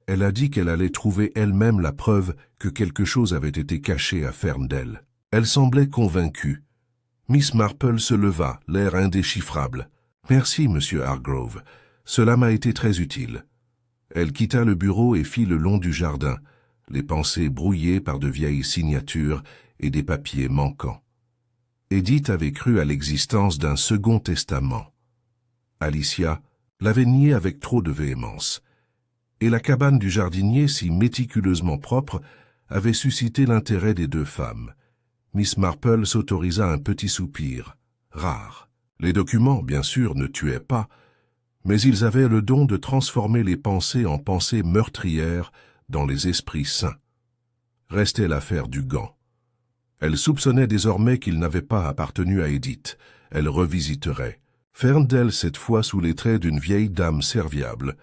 Elle a dit qu'elle allait trouver elle-même la preuve que quelque chose avait été caché à Ferndale. Elle semblait convaincue. Miss Marple se leva, l'air indéchiffrable. « Merci, monsieur Hargrove. Cela m'a été très utile. » Elle quitta le bureau et fit le long du jardin, les pensées brouillées par de vieilles signatures et des papiers manquants. Edith avait cru à l'existence d'un second testament. Alicia l'avait nié avec trop de véhémence. Et la cabane du jardinier, si méticuleusement propre, avait suscité l'intérêt des 2 femmes. Miss Marple s'autorisa un petit soupir, rare. Les documents, bien sûr, ne tuaient pas, mais ils avaient le don de transformer les pensées en pensées meurtrières dans les esprits sains. Restait l'affaire du gant. Elle soupçonnait désormais qu'il n'avait pas appartenu à Edith. Elle revisiterait. Ferndale cette fois sous les traits d'une vieille dame serviable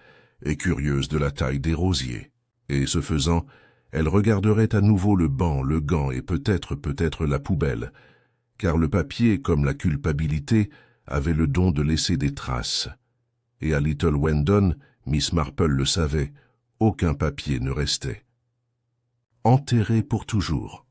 et curieuse de la taille des rosiers. Et ce faisant, elle regarderait à nouveau le banc, le gant et peut-être la poubelle, car le papier, comme la culpabilité, avait le don de laisser des traces. Et à Little Wendon, Miss Marple le savait, aucun papier ne restait. Enterré pour toujours.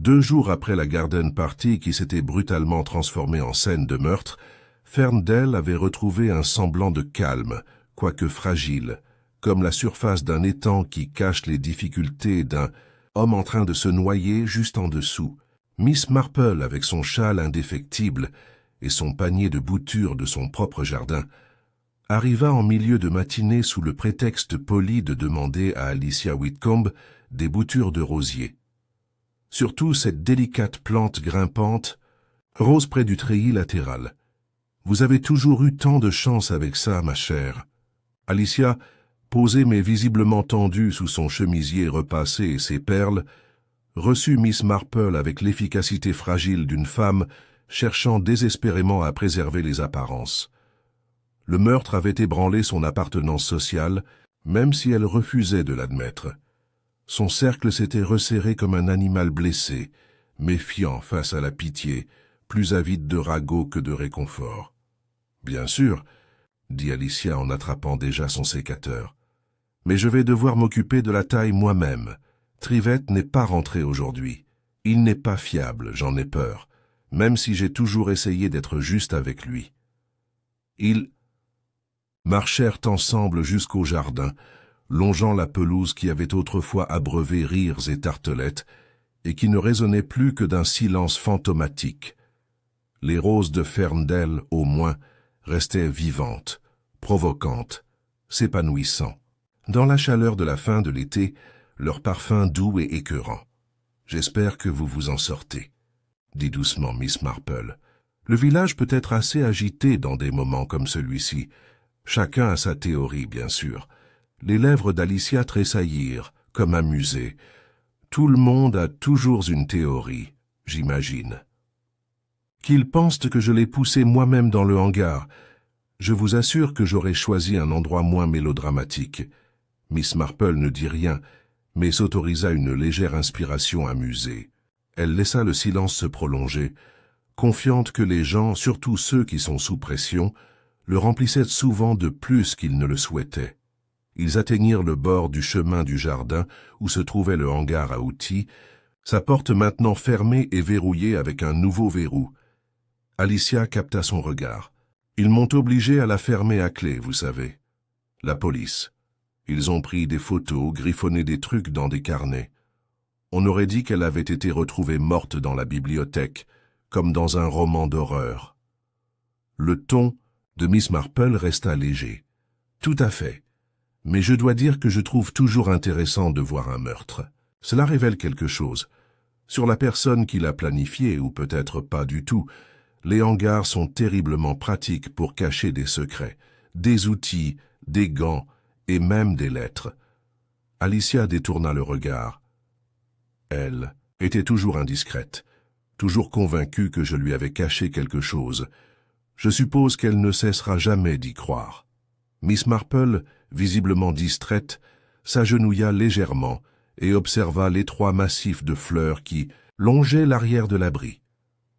2 jours après la garden party qui s'était brutalement transformée en scène de meurtre, Ferndale avait retrouvé un semblant de calme, quoique fragile, comme la surface d'un étang qui cache les difficultés d'un homme en train de se noyer juste en dessous. Miss Marple, avec son châle indéfectible et son panier de boutures de son propre jardin, arriva en milieu de matinée sous le prétexte poli de demander à Alicia Whitcomb des boutures de rosier. Surtout cette délicate plante grimpante, rose près du treillis latéral. « Vous avez toujours eu tant de chance avec ça, ma chère. » Alicia, posée mais visiblement tendue sous son chemisier repassé et ses perles, reçut Miss Marple avec l'efficacité fragile d'une femme cherchant désespérément à préserver les apparences. Le meurtre avait ébranlé son appartenance sociale, même si elle refusait de l'admettre. Son cercle s'était resserré comme un animal blessé, méfiant face à la pitié, plus avide de ragots que de réconfort. « Bien sûr, » dit Alicia en attrapant déjà son sécateur. « Mais je vais devoir m'occuper de la taille moi-même. Trivette n'est pas rentrée aujourd'hui. Il n'est pas fiable, j'en ai peur, même si j'ai toujours essayé d'être juste avec lui. Ils marchèrent ensemble jusqu'au jardin, longeant la pelouse qui avait autrefois abreuvé rires et tartelettes, et qui ne résonnait plus que d'un silence fantomatique. Les roses de Ferndale, au moins, restaient vivantes, provocantes, s'épanouissant. Dans la chaleur de la fin de l'été, leur parfum doux et écœurant. « J'espère que vous vous en sortez », dit doucement Miss Marple. Le village peut être assez agité dans des moments comme celui-ci. Chacun a sa théorie, bien sûr. Les lèvres d'Alicia tressaillirent, comme amusées. Tout le monde a toujours une théorie, j'imagine. Qu'ils pensent que je l'ai poussé moi-même dans le hangar. Je vous assure que j'aurais choisi un endroit moins mélodramatique. Miss Marple ne dit rien, mais s'autorisa une légère inspiration amusée. Elle laissa le silence se prolonger, confiante que les gens, surtout ceux qui sont sous pression, le remplissaient souvent de plus qu'ils ne le souhaitaient. Ils atteignirent le bord du chemin du jardin où se trouvait le hangar à outils, sa porte maintenant fermée et verrouillée avec un nouveau verrou. Alicia capta son regard. « Ils m'ont obligé à la fermer à clé, vous savez. La police. Ils ont pris des photos, griffonné des trucs dans des carnets. On aurait dit qu'elle avait été retrouvée morte dans la bibliothèque, comme dans un roman d'horreur. » Le ton de Miss Marple resta léger. « Tout à fait. Mais je dois dire que je trouve toujours intéressant de voir un meurtre. Cela révèle quelque chose. Sur la personne qui l'a planifié, ou peut-être pas du tout, les hangars sont terriblement pratiques pour cacher des secrets, des outils, des gants et même des lettres. » Alicia détourna le regard. Elle était toujours indiscrète, toujours convaincue que je lui avais caché quelque chose. Je suppose qu'elle ne cessera jamais d'y croire. Miss Marple, visiblement distraite, s'agenouilla légèrement et observa l'étroit massif de fleurs qui longeait l'arrière de l'abri.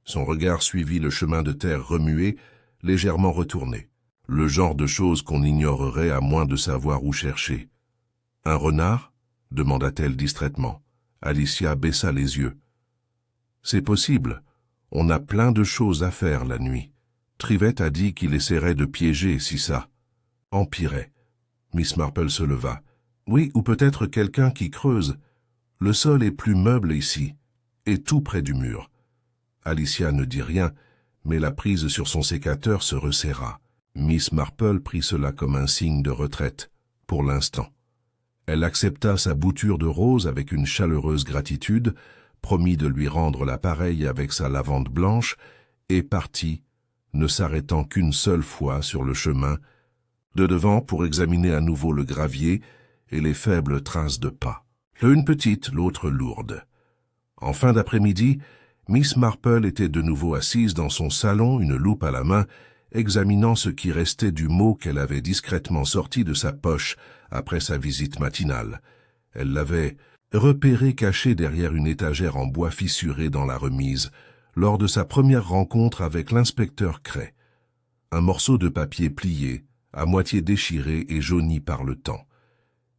Son regard suivit le chemin de terre remué, légèrement retourné. Le genre de choses qu'on ignorerait à moins de savoir où chercher. « Un renard ?» demanda-t-elle distraitement. Alicia baissa les yeux. « C'est possible. On a plein de choses à faire la nuit. Trivette a dit qu'il essaierait de piéger si ça empirait. » Miss Marple se leva. « Oui, ou peut-être quelqu'un qui creuse. Le sol est plus meuble ici, et tout près du mur. » Alicia ne dit rien, mais la prise sur son sécateur se resserra. Miss Marple prit cela comme un signe de retraite, pour l'instant. Elle accepta sa bouture de rose avec une chaleureuse gratitude, promit de lui rendre l'appareil avec sa lavande blanche, et partit, ne s'arrêtant qu'une seule fois sur le chemin, de devant pour examiner à nouveau le gravier et les faibles traces de pas. L'une petite, l'autre lourde. En fin d'après-midi, Miss Marple était de nouveau assise dans son salon, une loupe à la main, examinant ce qui restait du mot qu'elle avait discrètement sorti de sa poche après sa visite matinale. Elle l'avait repéré caché derrière une étagère en bois fissuré dans la remise, lors de sa première rencontre avec l'inspecteur Cray. Un morceau de papier plié, à moitié déchiré et jauni par le temps.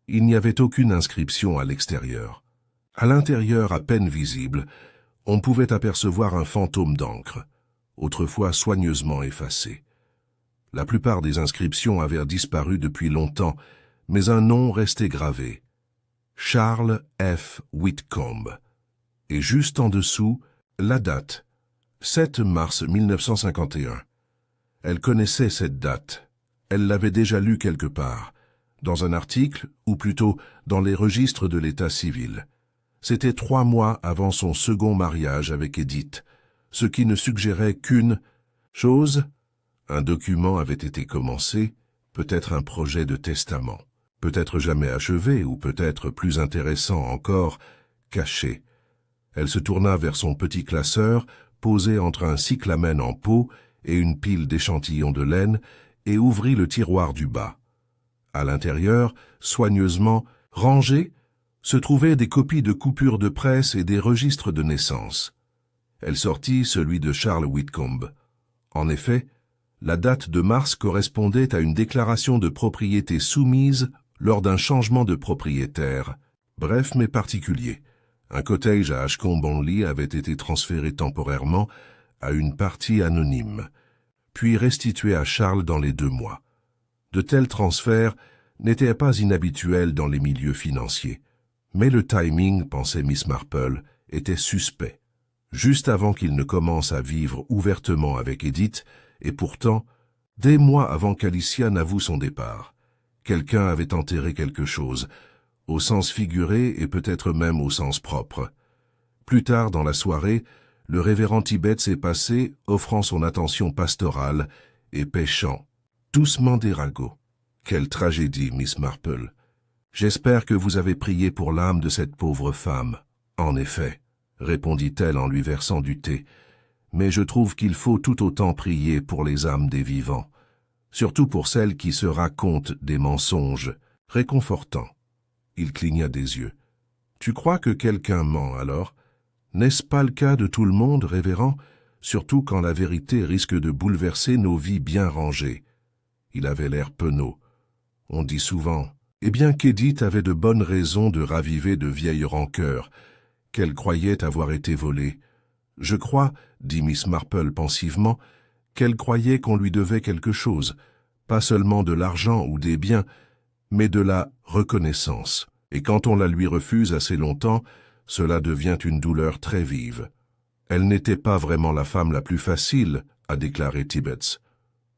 Il n'y avait aucune inscription à l'extérieur. À l'intérieur, à peine visible, on pouvait apercevoir un fantôme d'encre, autrefois soigneusement effacé. La plupart des inscriptions avaient disparu depuis longtemps, mais un nom restait gravé. Charles F. Whitcomb. Et juste en dessous, la date, 7 mars 1951. Elle connaissait cette date. Elle l'avait déjà lue quelque part, dans un article, ou plutôt dans les registres de l'état civil. C'était 3 mois avant son second mariage avec Edith, ce qui ne suggérait qu'une chose. Un document avait été commencé, peut-être un projet de testament, peut-être jamais achevé, ou peut-être plus intéressant encore, caché. Elle se tourna vers son petit classeur, posé entre un cyclamen en peau et une pile d'échantillons de laine, et ouvrit le tiroir du bas. À l'intérieur, soigneusement rangés, se trouvaient des copies de coupures de presse et des registres de naissance. Elle sortit celui de Charles Whitcomb. En effet, la date de mars correspondait à une déclaration de propriété soumise lors d'un changement de propriétaire, bref mais particulier. Un cottage à Ashcombe-on-Lee avait été transféré temporairement à une partie anonyme, puis restitué à Charles dans les 2 mois. De tels transferts n'étaient pas inhabituels dans les milieux financiers. Mais le timing, pensait Miss Marple, était suspect. Juste avant qu'il ne commence à vivre ouvertement avec Edith, et pourtant, des mois avant qu'Alicia n'avoue son départ, quelqu'un avait enterré quelque chose, au sens figuré et peut-être même au sens propre. Plus tard dans la soirée, le révérend Tibbets est passé, offrant son attention pastorale et pêchant, doucement des ragots. Quelle tragédie, Miss Marple. J'espère que vous avez prié pour l'âme de cette pauvre femme. En effet, répondit-elle en lui versant du thé, mais je trouve qu'il faut tout autant prier pour les âmes des vivants, surtout pour celles qui se racontent des mensonges réconfortants. Il cligna des yeux. Tu crois que quelqu'un ment alors? N'est-ce pas le cas de tout le monde, révérend, surtout quand la vérité risque de bouleverser nos vies bien rangées? Il avait l'air penaud. On dit souvent, eh bien qu'Edith avait de bonnes raisons de raviver de vieilles rancœurs, qu'elle croyait avoir été volée. Je crois, dit Miss Marple pensivement, qu'elle croyait qu'on lui devait quelque chose, pas seulement de l'argent ou des biens, mais de la reconnaissance. Et quand on la lui refuse assez longtemps, cela devient une douleur très vive. Elle n'était pas vraiment la femme la plus facile, a déclaré Tibbets.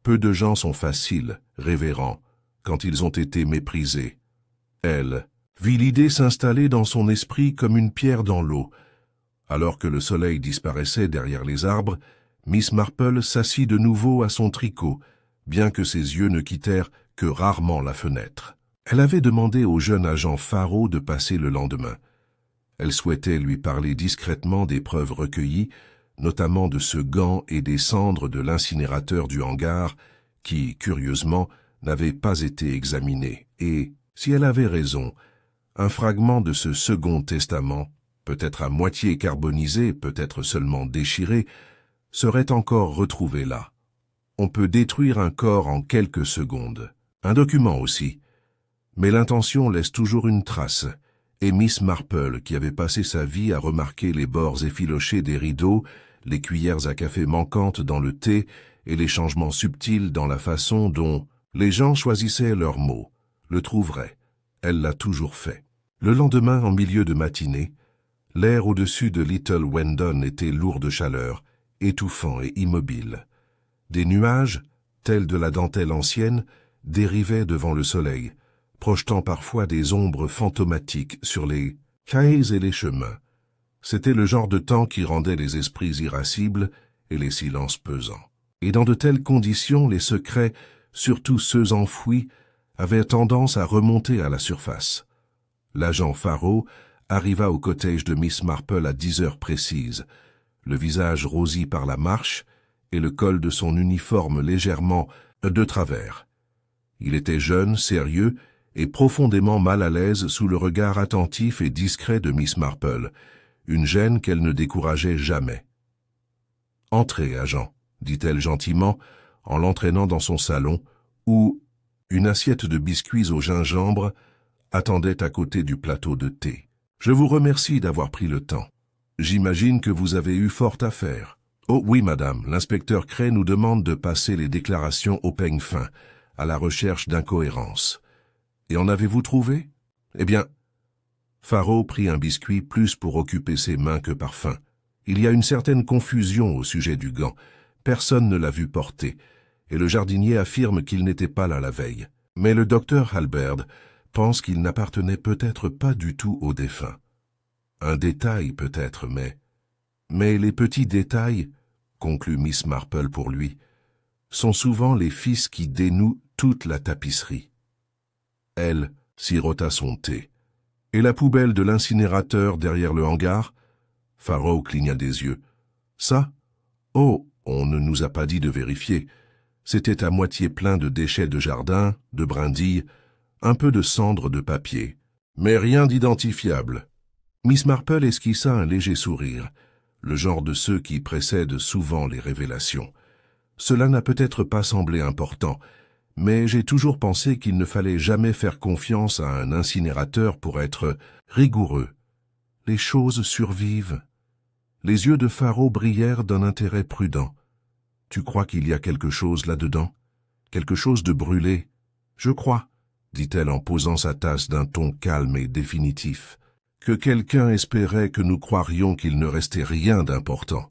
Peu de gens sont faciles, révérends, quand ils ont été méprisés. Elle vit l'idée s'installer dans son esprit comme une pierre dans l'eau. Alors que le soleil disparaissait derrière les arbres, Miss Marple s'assit de nouveau à son tricot, bien que ses yeux ne quittèrent que rarement la fenêtre. Elle avait demandé au jeune agent Faro de passer le lendemain. Elle souhaitait lui parler discrètement des preuves recueillies, notamment de ce gant et des cendres de l'incinérateur du hangar, qui, curieusement, n'avaient pas été examinées. Et, si elle avait raison, un fragment de ce second testament, peut-être à moitié carbonisé, peut-être seulement déchiré, serait encore retrouvé là. On peut détruire un corps en quelques secondes. Un document aussi. Mais l'intention laisse toujours une trace, et Miss Marple, qui avait passé sa vie à remarquer les bords effilochés des rideaux, les cuillères à café manquantes dans le thé et les changements subtils dans la façon dont les gens choisissaient leurs mots, le trouverait. Elle l'a toujours fait. Le lendemain, en milieu de matinée, l'air au-dessus de Little Wendon était lourd de chaleur, étouffant et immobile. Des nuages, tels de la dentelle ancienne, dérivaient devant le soleil, projetant parfois des ombres fantomatiques sur les quais et les chemins. C'était le genre de temps qui rendait les esprits irascibles et les silences pesants. Et dans de telles conditions, les secrets, surtout ceux enfouis, avaient tendance à remonter à la surface. L'agent Faro arriva au cottage de Miss Marple à 10 heures précises, le visage rosi par la marche et le col de son uniforme légèrement de travers. Il était jeune, sérieux et profondément mal à l'aise sous le regard attentif et discret de Miss Marple, une gêne qu'elle ne décourageait jamais. « Entrez, agent, » dit-elle gentiment, en l'entraînant dans son salon, où une assiette de biscuits au gingembre attendait à côté du plateau de thé. « Je vous remercie d'avoir pris le temps. J'imagine que vous avez eu fort à faire. »« Oh oui, madame, l'inspecteur Cray nous demande de passer les déclarations au peigne fin, à la recherche d'incohérences. Et en avez-vous trouvé? Eh bien... » Faro prit un biscuit plus pour occuper ses mains que par faim. Il y a une certaine confusion au sujet du gant. Personne ne l'a vu porter, et le jardinier affirme qu'il n'était pas là la veille. Mais le docteur Halberd pense qu'il n'appartenait peut-être pas du tout au défunt. Un détail peut-être, mais les petits détails, conclut Miss Marple pour lui, sont souvent les fils qui dénouent toute la tapisserie. Elle sirota son thé. « Et la poubelle de l'incinérateur derrière le hangar ?» Faro cligna des yeux. « Ça? Oh, on ne nous a pas dit de vérifier. C'était à moitié plein de déchets de jardin, de brindilles, un peu de cendres de papier. Mais rien d'identifiable. » Miss Marple esquissa un léger sourire, le genre de ceux qui précèdent souvent les révélations. Cela n'a peut-être pas semblé important, mais j'ai toujours pensé qu'il ne fallait jamais faire confiance à un incinérateur pour être rigoureux. Les choses survivent. Les yeux de Faro brillèrent d'un intérêt prudent. « Tu crois qu'il y a quelque chose là-dedans? Quelque chose de brûlé? »« Je crois, » dit-elle en posant sa tasse d'un ton calme et définitif, « que quelqu'un espérait que nous croirions qu'il ne restait rien d'important.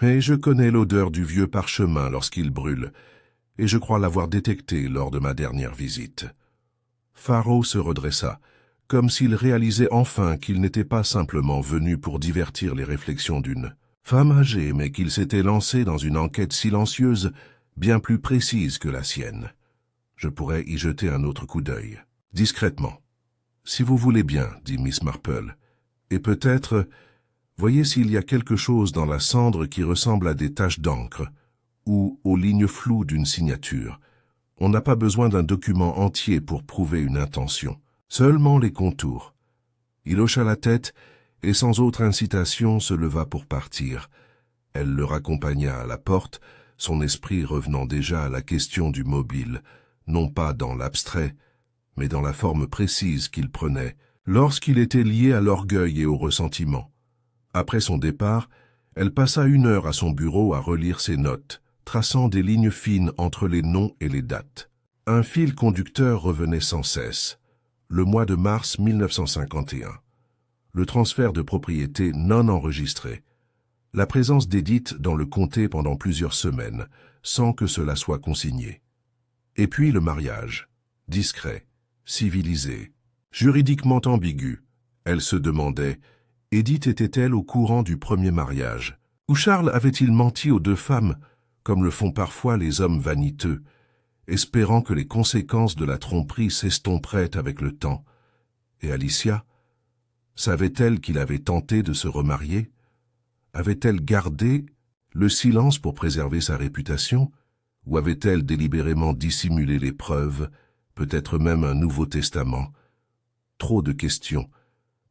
Mais je connais l'odeur du vieux parchemin lorsqu'il brûle, et je crois l'avoir détecté lors de ma dernière visite. » Faro se redressa, comme s'il réalisait enfin qu'il n'était pas simplement venu pour divertir les réflexions d'une femme âgée, mais qu'il s'était lancé dans une enquête silencieuse, bien plus précise que la sienne. Je pourrais y jeter un autre coup d'œil. Discrètement. « Si vous voulez bien, » dit Miss Marple. « Et peut-être, voyez s'il y a quelque chose dans la cendre qui ressemble à des taches d'encre, ou aux lignes floues d'une signature. On n'a pas besoin d'un document entier pour prouver une intention. Seulement les contours. » Il hocha la tête et sans autre incitation se leva pour partir. Elle le raccompagna à la porte, son esprit revenant déjà à la question du mobile, non pas dans l'abstrait, mais dans la forme précise qu'il prenait, lorsqu'il était lié à l'orgueil et au ressentiment. Après son départ, elle passa 1 heure à son bureau à relire ses notes, traçant des lignes fines entre les noms et les dates. Un fil conducteur revenait sans cesse. Le mois de mars 1951. Le transfert de propriété non enregistré. La présence d'Edith dans le comté pendant plusieurs semaines, sans que cela soit consigné. Et puis le mariage. Discret, civilisé, juridiquement ambigu. Elle se demandait, Edith était-elle au courant du premier mariage? Ou Charles avait-il menti aux 2 femmes, comme le font parfois les hommes vaniteux, espérant que les conséquences de la tromperie s'estomperaient avec le temps? Et Alicia? Savait-elle qu'il avait tenté de se remarier? Avait-elle gardé le silence pour préserver sa réputation? Ou avait-elle délibérément dissimulé les preuves, peut-être même un Nouveau Testament? Trop de questions.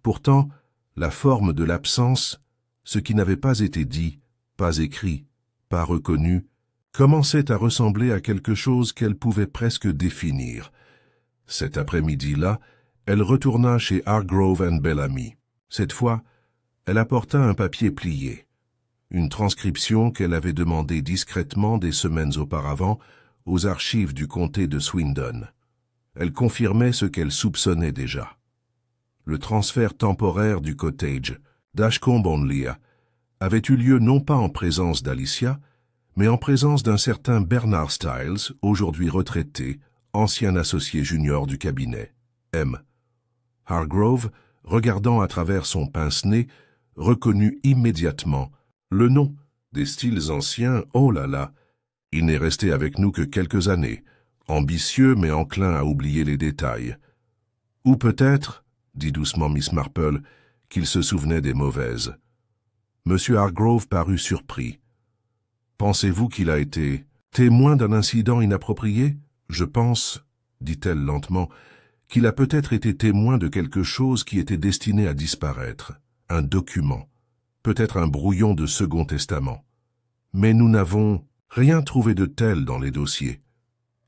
Pourtant, la forme de l'absence, ce qui n'avait pas été dit, pas écrit, pas reconnu, commençait à ressembler à quelque chose qu'elle pouvait presque définir. Cet après-midi-là, elle retourna chez Hargrove & Bellamy. Cette fois, elle apporta un papier plié, une transcription qu'elle avait demandée discrètement des semaines auparavant aux archives du comté de Swindon. Elle confirmait ce qu'elle soupçonnait déjà. Le transfert temporaire du cottage d'Ashcombe-on-Lea avait eu lieu non pas en présence d'Alicia, mais en présence d'un certain Bernard Stiles, aujourd'hui retraité, ancien associé junior du cabinet. M. Hargrove, regardant à travers son pince-nez, reconnut immédiatement le nom des styles anciens. Oh là là, il n'est resté avec nous que quelques années, ambitieux mais enclin à oublier les détails. Ou peut-être, dit doucement Miss Marple, qu'il se souvenait des mauvaises. Monsieur Hargrove parut surpris. Pensez-vous qu'il a été témoin d'un incident inapproprié? Je pense, dit-elle lentement, qu'il a peut-être été témoin de quelque chose qui était destiné à disparaître, un document, peut-être un brouillon de Second Testament. Mais nous n'avons rien trouvé de tel dans les dossiers.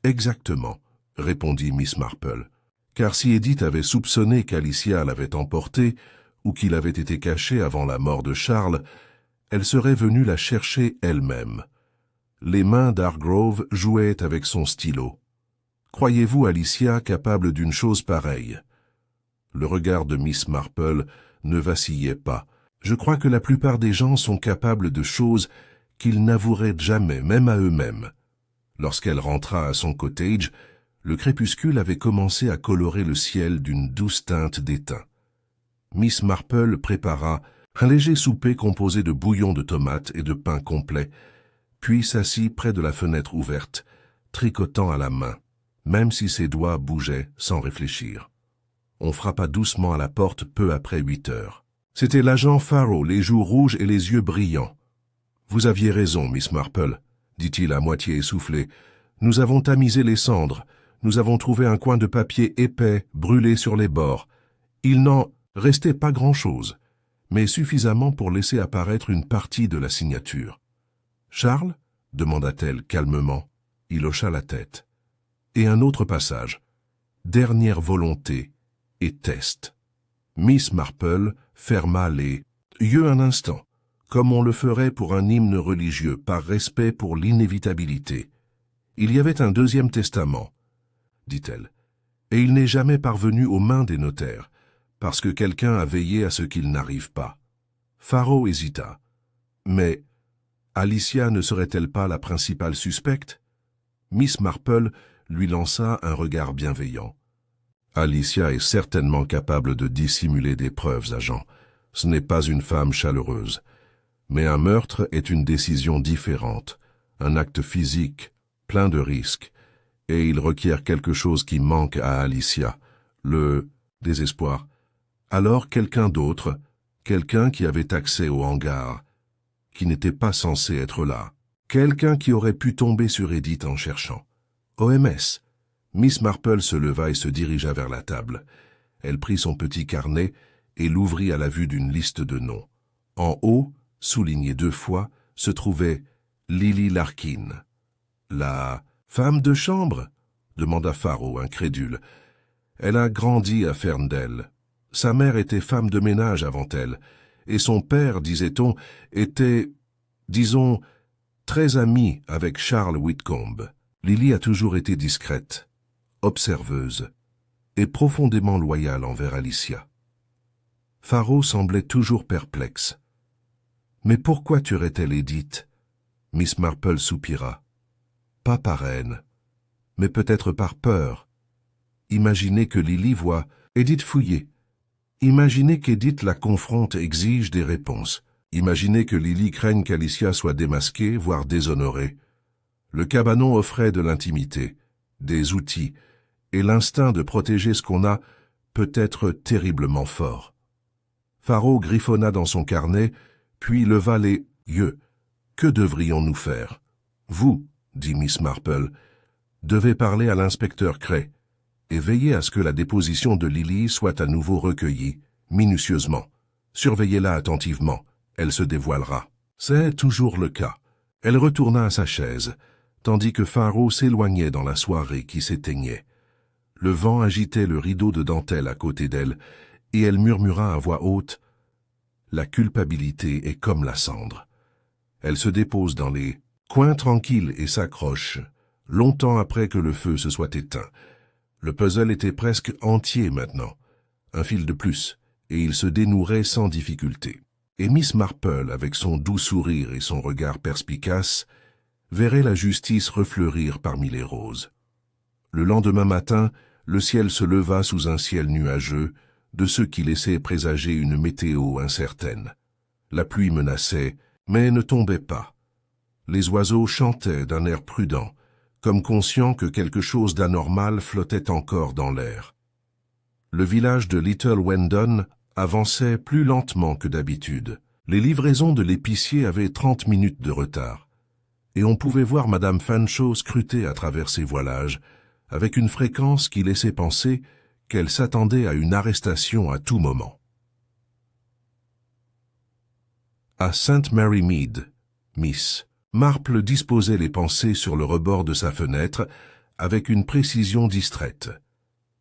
Exactement, répondit Miss Marple, car si Edith avait soupçonné qu'Alicia l'avait emporté ou qu'il avait été caché avant la mort de Charles, elle serait venue la chercher elle-même. Les mains d'Hargrove jouaient avec son stylo. Croyez-vous Alicia capable d'une chose pareille? Le regard de Miss Marple ne vacillait pas. Je crois que la plupart des gens sont capables de choses qu'ils n'avoueraient jamais, même à eux-mêmes. Lorsqu'elle rentra à son cottage, le crépuscule avait commencé à colorer le ciel d'une douce teinte d'étain. Miss Marple prépara un léger souper composé de bouillon de tomates et de pain complet, puis s'assit près de la fenêtre ouverte, tricotant à la main, même si ses doigts bougeaient sans réfléchir. On frappa doucement à la porte peu après 8 heures. C'était l'agent Faro, les joues rouges et les yeux brillants. « Vous aviez raison, Miss Marple, » dit-il à moitié essoufflé. « Nous avons tamisé les cendres. Nous avons trouvé un coin de papier épais, brûlé sur les bords. Il n'en restait pas grand-chose, mais suffisamment pour laisser apparaître une partie de la signature. »« Charles ?» demanda-t-elle calmement. Il hocha la tête. Et un autre passage. « Dernière volonté et test. » Miss Marple ferma les yeux un instant, comme on le ferait pour un hymne religieux, par respect pour l'inévitabilité. « Il y avait un deuxième testament, dit-elle, et il n'est jamais parvenu aux mains des notaires, parce que quelqu'un a veillé à ce qu'il n'arrive pas. » Faro hésita. Mais Alicia ne serait-elle pas la principale suspecte? Miss Marple lui lança un regard bienveillant. « Alicia est certainement capable de dissimuler des preuves, agent. Ce n'est pas une femme chaleureuse. Mais un meurtre est une décision différente, un acte physique, plein de risques, et il requiert quelque chose qui manque à Alicia, le désespoir. Alors quelqu'un d'autre, quelqu'un qui avait accès au hangar, qui n'était pas censé être là, quelqu'un qui aurait pu tomber sur Edith en cherchant. OMS. Miss Marple se leva et se dirigea vers la table. Elle prit son petit carnet et l'ouvrit à la vue d'une liste de noms. En haut, souligné 2 fois, se trouvait Lily Larkin. « La femme de chambre ?» demanda Faro, incrédule. « Elle a grandi à Ferndale. Sa mère était femme de ménage avant elle, et son père, disait-on, était, disons, très ami avec Charles Whitcomb. Lily a toujours été discrète, observeuse et profondément loyale envers Alicia. » Faro semblait toujours perplexe. « Mais pourquoi tuerait-elle Edith ?» Miss Marple soupira. « Pas par haine, mais peut-être par peur. Imaginez que Lily voit Edith fouiller. Imaginez qu'Edith la confronte et exige des réponses. Imaginez que Lily craigne qu'Alicia soit démasquée, voire déshonorée. Le cabanon offrait de l'intimité, des outils, et l'instinct de protéger ce qu'on a peut être terriblement fort. » Faro griffonna dans son carnet, puis leva les yeux. « Que devrions-nous faire ?»« Vous, » dit Miss Marple, « devez parler à l'inspecteur Cray et veiller à ce que la déposition de Lily soit à nouveau recueillie, minutieusement. Surveillez-la attentivement, elle se dévoilera. » C'est toujours le cas. Elle retourna à sa chaise, tandis que Faro s'éloignait dans la soirée qui s'éteignait. Le vent agitait le rideau de dentelle à côté d'elle, et elle murmura à voix haute « La culpabilité est comme la cendre. Elle se dépose dans les coins tranquilles et s'accroche, longtemps après que le feu se soit éteint. Le puzzle était presque entier maintenant, un fil de plus, et il se dénouerait sans difficulté. Et Miss Marple, avec son doux sourire et son regard perspicace, verrait la justice refleurir parmi les roses. Le lendemain matin, le ciel se leva sous un ciel nuageux, de ceux qui laissaient présager une météo incertaine. La pluie menaçait, mais ne tombait pas. Les oiseaux chantaient d'un air prudent, comme conscients que quelque chose d'anormal flottait encore dans l'air. Le village de Little Wendon avançait plus lentement que d'habitude. Les livraisons de l'épicier avaient 30 minutes de retard, et on pouvait voir Madame Fanshawe scruter à travers ses voilages, avec une fréquence qui laissait penser qu'elle s'attendait à une arrestation à tout moment. À St. Mary Mead, Miss Marple disposait les pensées sur le rebord de sa fenêtre avec une précision distraite.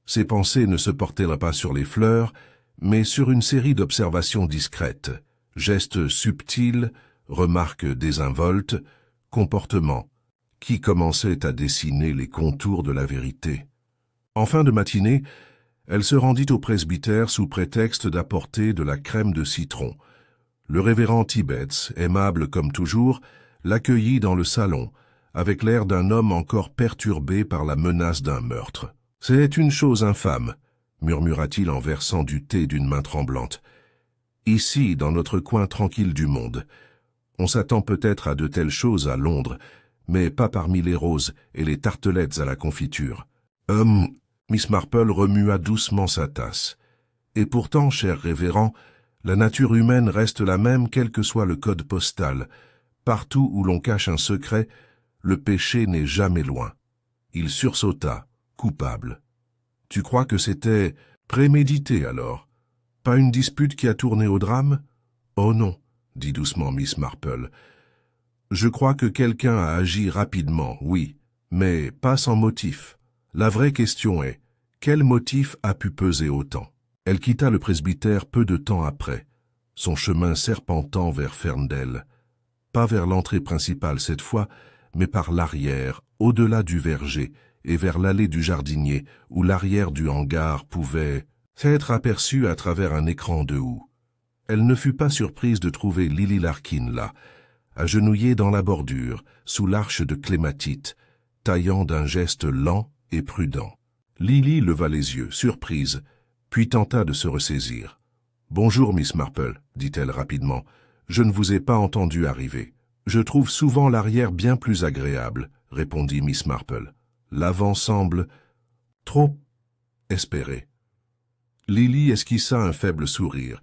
Ses pensées ne se portaient pas sur les fleurs, mais sur une série d'observations discrètes, gestes subtils, remarques désinvoltes, comportements qui commençaient à dessiner les contours de la vérité. En fin de matinée, elle se rendit au presbytère sous prétexte d'apporter de la crème de citron. Le révérend Tibbets, aimable comme toujours, l'accueillit dans le salon, avec l'air d'un homme encore perturbé par la menace d'un meurtre. « C'est une chose infâme », murmura-t-il en versant du thé d'une main tremblante. « Ici, dans notre coin tranquille du monde. On s'attend peut-être à de telles choses à Londres, mais pas parmi les roses et les tartelettes à la confiture. » Miss Marple remua doucement sa tasse. « Et pourtant, cher révérend, la nature humaine reste la même quel que soit le code postal. Partout où l'on cache un secret, le péché n'est jamais loin. » Il sursauta, coupable. « Tu crois que c'était prémédité alors? Pas une dispute qui a tourné au drame? »« Oh non, » dit doucement Miss Marple. « Je crois que quelqu'un a agi rapidement, oui, mais pas sans motif. La vraie question est, quel motif a pu peser autant ? Elle quitta le presbytère peu de temps après, son chemin serpentant vers Ferndale, pas vers l'entrée principale cette fois, mais par l'arrière, au-delà du verger, et vers l'allée du jardinier, où l'arrière du hangar pouvait être aperçu à travers un écran de houx. Elle ne fut pas surprise de trouver Lily Larkin là, agenouillée dans la bordure, sous l'arche de clématite, taillant d'un geste lent et prudent. Lily leva les yeux, surprise, puis tenta de se ressaisir. « Bonjour, Miss Marple, dit-elle rapidement. Je ne vous ai pas entendu arriver. Je trouve souvent l'arrière bien plus agréable, répondit Miss Marple. L'avant semble trop espéré. Lily esquissa un faible sourire.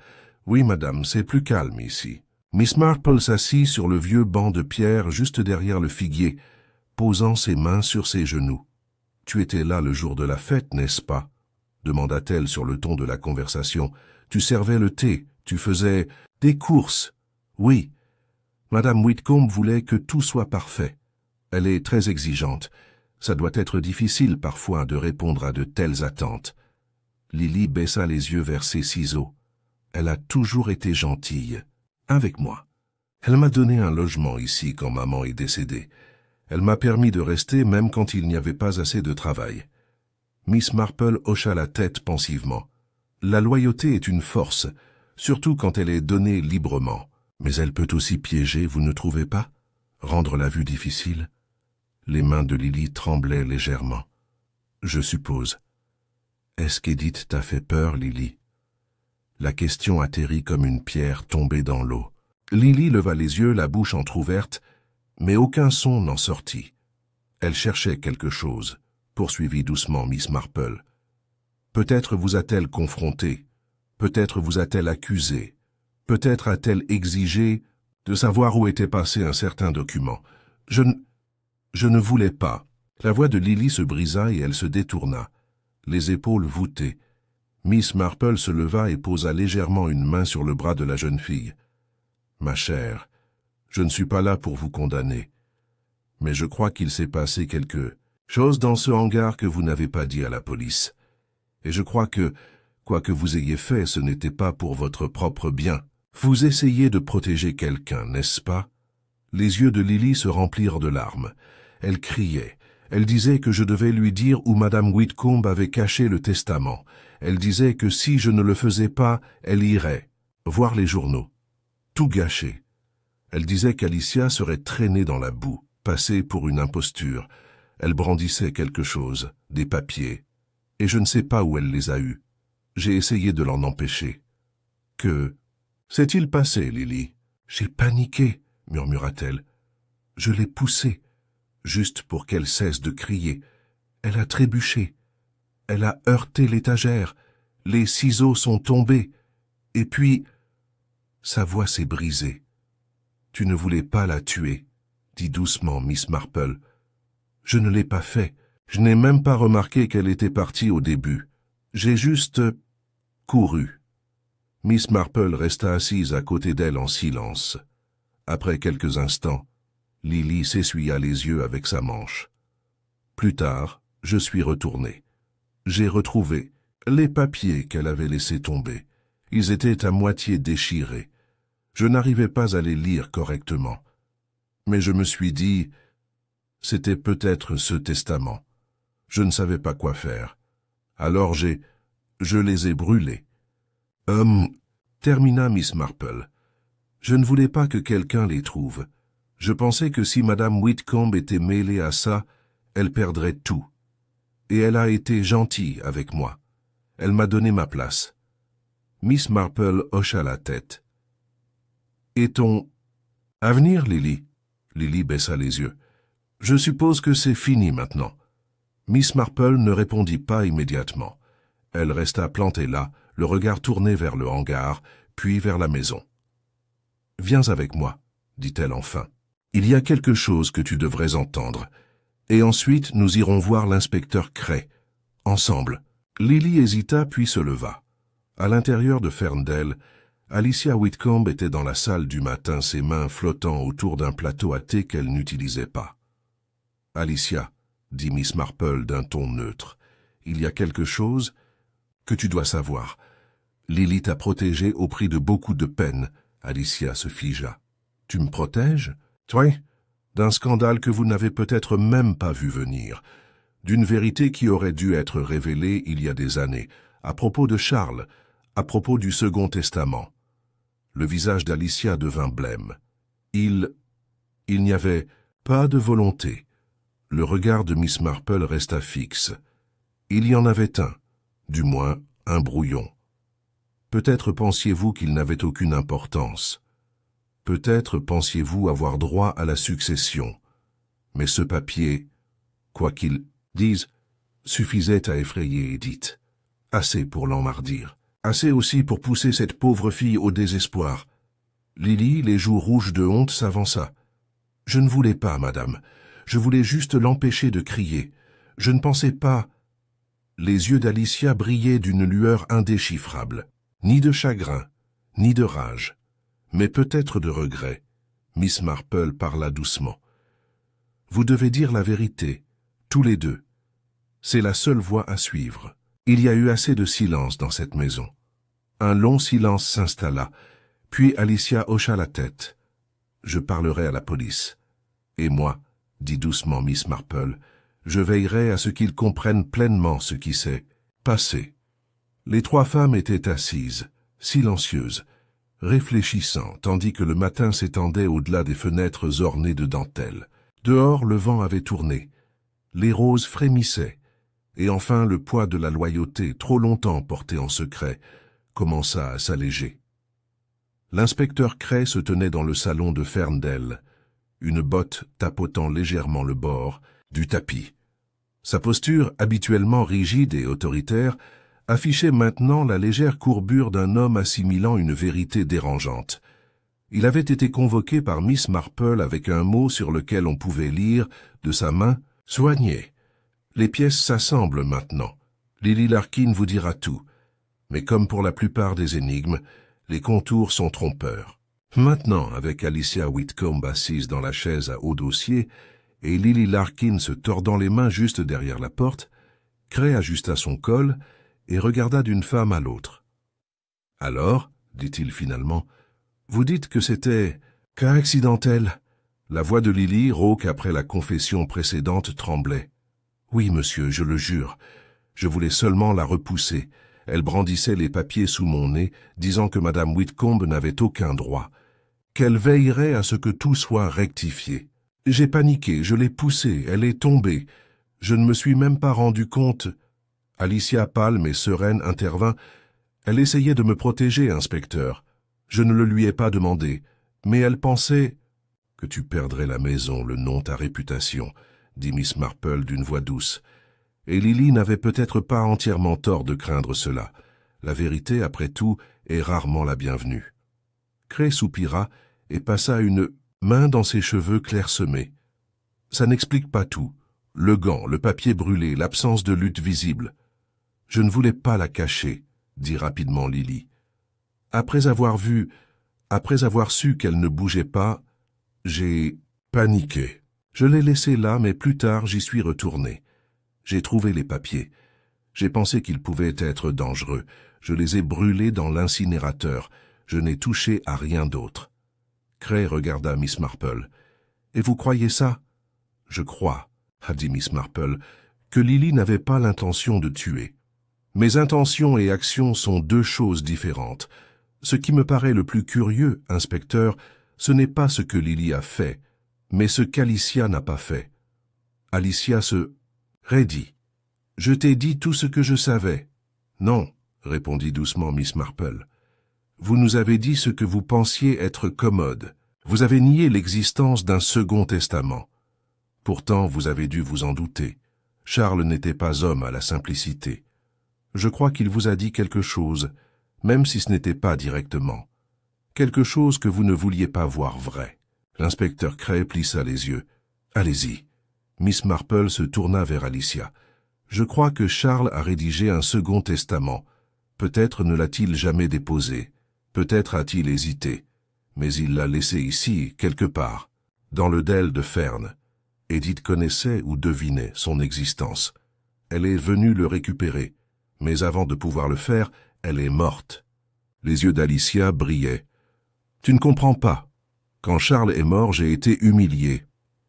Oui, madame, c'est plus calme ici. Miss Marple s'assit sur le vieux banc de pierre juste derrière le figuier, posant ses mains sur ses genoux. Tu étais là le jour de la fête, n'est-ce pas? Demanda-t-elle sur le ton de la conversation. Tu servais le thé, tu faisais des courses. Oui. Madame Whitcomb voulait que tout soit parfait. Elle est très exigeante. Ça doit être difficile parfois de répondre à de telles attentes. Lily baissa les yeux vers ses ciseaux. Elle a toujours été gentille. Avec moi. Elle m'a donné un logement ici quand maman est décédée. Elle m'a permis de rester même quand il n'y avait pas assez de travail. Miss Marple hocha la tête pensivement. La loyauté est une force, surtout quand elle est donnée librement. Mais elle peut aussi piéger, vous ne trouvez pas? Rendre la vue difficile? Les mains de Lily tremblaient légèrement. Je suppose. Est-ce qu'Edith t'a fait peur, Lily? La question atterrit comme une pierre tombée dans l'eau. Lily leva les yeux, la bouche entr'ouverte, mais aucun son n'en sortit. Elle cherchait quelque chose, poursuivit doucement Miss Marple. Peut-être vous a-t-elle confronté, peut-être vous a-t-elle accusé, peut-être a-t-elle exigé de savoir où était passé un certain document. Je ne voulais pas. La voix de Lily se brisa et elle se détourna, les épaules voûtées. Miss Marple se leva et posa légèrement une main sur le bras de la jeune fille. « Ma chère, je ne suis pas là pour vous condamner, mais je crois qu'il s'est passé quelque chose dans ce hangar que vous n'avez pas dit à la police. Et je crois que, quoi que vous ayez fait, ce n'était pas pour votre propre bien. Vous essayez de protéger quelqu'un, n'est-ce pas ?» Les yeux de Lily se remplirent de larmes. Elle criait. Elle disait que je devais lui dire où Madame Whitcomb avait caché le testament. Elle disait que si je ne le faisais pas, elle irait voir les journaux. Tout gâché. Elle disait qu'Alicia serait traînée dans la boue, passée pour une imposture. Elle brandissait quelque chose, des papiers, et je ne sais pas où elle les a eus. J'ai essayé de l'en empêcher. Que s'est-il passé, Lily? J'ai paniqué, murmura-t-elle. Je l'ai poussée, juste pour qu'elle cesse de crier. Elle a trébuché. Elle a heurté l'étagère. Les ciseaux sont tombés. Et puis, sa voix s'est brisée. Tu ne voulais pas la tuer, dit doucement Miss Marple. Je ne l'ai pas fait. Je n'ai même pas remarqué qu'elle était partie au début. J'ai juste couru. Miss Marple resta assise à côté d'elle en silence. Après quelques instants, Lily s'essuya les yeux avec sa manche. Plus tard, je suis retourné. J'ai retrouvé les papiers qu'elle avait laissés tomber. Ils étaient à moitié déchirés. Je n'arrivais pas à les lire correctement. Mais je me suis dit, c'était peut-être ce testament. Je ne savais pas quoi faire. Alors je les ai brûlés. Termina Miss Marple. Je ne voulais pas que quelqu'un les trouve. Je pensais que si Madame Whitcomb était mêlée à ça, elle perdrait tout. Et elle a été gentille avec moi. Elle m'a donné ma place. Miss Marple hocha la tête. Et ton avenir, Lily? Lily baissa les yeux. Je suppose que c'est fini maintenant. Miss Marple ne répondit pas immédiatement. Elle resta plantée là, le regard tourné vers le hangar, puis vers la maison. « Viens avec moi, dit-elle enfin. Il y a quelque chose que tu devrais entendre. Et ensuite, nous irons voir l'inspecteur Cray. Ensemble. » Lily hésita puis se leva. À l'intérieur de Ferndale, Alicia Whitcomb était dans la salle du matin, ses mains flottant autour d'un plateau à thé qu'elle n'utilisait pas. « Alicia, dit Miss Marple d'un ton neutre, il y a quelque chose que tu dois savoir. Lily t'a protégé au prix de beaucoup de peine. Alicia se figea. Tu me protèges? Oui, d'un scandale que vous n'avez peut-être même pas vu venir, d'une vérité qui aurait dû être révélée il y a des années, à propos de Charles, à propos du Second Testament. Le visage d'Alicia devint blême. Il n'y avait pas de volonté. Le regard de Miss Marple resta fixe. Il y en avait un, du moins un brouillon. Peut-être pensiez-vous qu'il n'avait aucune importance. Peut-être pensiez-vous avoir droit à la succession. Mais ce papier, quoi qu'il dise, suffisait à effrayer Edith. Assez pour l'enhardir. Assez aussi pour pousser cette pauvre fille au désespoir. Lily, les joues rouges de honte, s'avança. « Je ne voulais pas, madame. Je voulais juste l'empêcher de crier. Je ne pensais pas... » Les yeux d'Alicia brillaient d'une lueur indéchiffrable. Ni de chagrin, ni de rage, mais peut-être de regret. Miss Marple parla doucement. « Vous devez dire la vérité, tous les deux. C'est la seule voie à suivre. » Il y a eu assez de silence dans cette maison. Un long silence s'installa, puis Alicia hocha la tête. « Je parlerai à la police. Et moi, dit doucement Miss Marple, je veillerai à ce qu'ils comprennent pleinement ce qui s'est passé. » Les trois femmes étaient assises, silencieuses, réfléchissant, tandis que le matin s'étendait au-delà des fenêtres ornées de dentelles. Dehors, le vent avait tourné. Les roses frémissaient. Et enfin, le poids de la loyauté, trop longtemps porté en secret, commença à s'alléger. L'inspecteur Cray se tenait dans le salon de Ferndale, une botte tapotant légèrement le bord du tapis. Sa posture, habituellement rigide et autoritaire, affichait maintenant la légère courbure d'un homme assimilant une vérité dérangeante. Il avait été convoqué par Miss Marple avec un mot sur lequel on pouvait lire, de sa main, « Soignez ». Les pièces s'assemblent maintenant. Lily Larkin vous dira tout. Mais comme pour la plupart des énigmes, les contours sont trompeurs. Maintenant, avec Alicia Whitcomb assise dans la chaise à haut dossier et Lily Larkin se tordant les mains juste derrière la porte, Cray ajusta son col et regarda d'une femme à l'autre. « Alors, dit-il finalement, vous dites que c'était cas accidentel. » La voix de Lily, rauque après la confession précédente, tremblait. « Oui, monsieur, je le jure. Je voulais seulement la repousser. Elle brandissait les papiers sous mon nez, disant que madame Whitcomb n'avait aucun droit, qu'elle veillerait à ce que tout soit rectifié. J'ai paniqué, je l'ai poussée, elle est tombée. Je ne me suis même pas rendu compte. » Alicia, pâle mais sereine, intervint. « Elle essayait de me protéger, inspecteur. Je ne le lui ai pas demandé. Mais elle pensait... » « Que tu perdrais la maison, le nom, ta réputation, » dit Miss Marple d'une voix douce. Et Lily n'avait peut-être pas entièrement tort de craindre cela. La vérité, après tout, est rarement la bienvenue. Cray soupira et passa une main dans ses cheveux clairsemés. Ça n'explique pas tout. Le gant, le papier brûlé, l'absence de lutte visible. Je ne voulais pas la cacher, dit rapidement Lily. Après avoir su qu'elle ne bougeait pas, j'ai paniqué. Je l'ai laissée là, mais plus tard j'y suis retourné. J'ai trouvé les papiers. J'ai pensé qu'ils pouvaient être dangereux. Je les ai brûlés dans l'incinérateur. Je n'ai touché à rien d'autre. Cray regarda Miss Marple. « Et vous croyez ça ?»« Je crois, » a dit Miss Marple, « que Lily n'avait pas l'intention de tuer. Mes intentions et actions sont deux choses différentes. Ce qui me paraît le plus curieux, inspecteur, ce n'est pas ce que Lily a fait, mais ce qu'Alicia n'a pas fait. » Alicia se raidit. « Je t'ai dit tout ce que je savais. »« Non, » répondit doucement Miss Marple. « Vous nous avez dit ce que vous pensiez être commode. Vous avez nié l'existence d'un second testament. Pourtant, vous avez dû vous en douter. Charles n'était pas homme à la simplicité. Je crois qu'il vous a dit quelque chose, même si ce n'était pas directement. Quelque chose que vous ne vouliez pas voir vrai. » L'inspecteur Cray plissa les yeux. « Allez-y. » Miss Marple se tourna vers Alicia. « Je crois que Charles a rédigé un second testament. Peut-être ne l'a-t-il jamais déposé. Peut-être a-t-il hésité. Mais il l'a laissé ici, quelque part, dans le dell de Fern. Edith connaissait ou devinait son existence. Elle est venue le récupérer. Mais avant de pouvoir le faire, elle est morte. Les yeux d'Alicia brillaient. « Tu ne comprends pas. Quand Charles est mort, j'ai été humilié.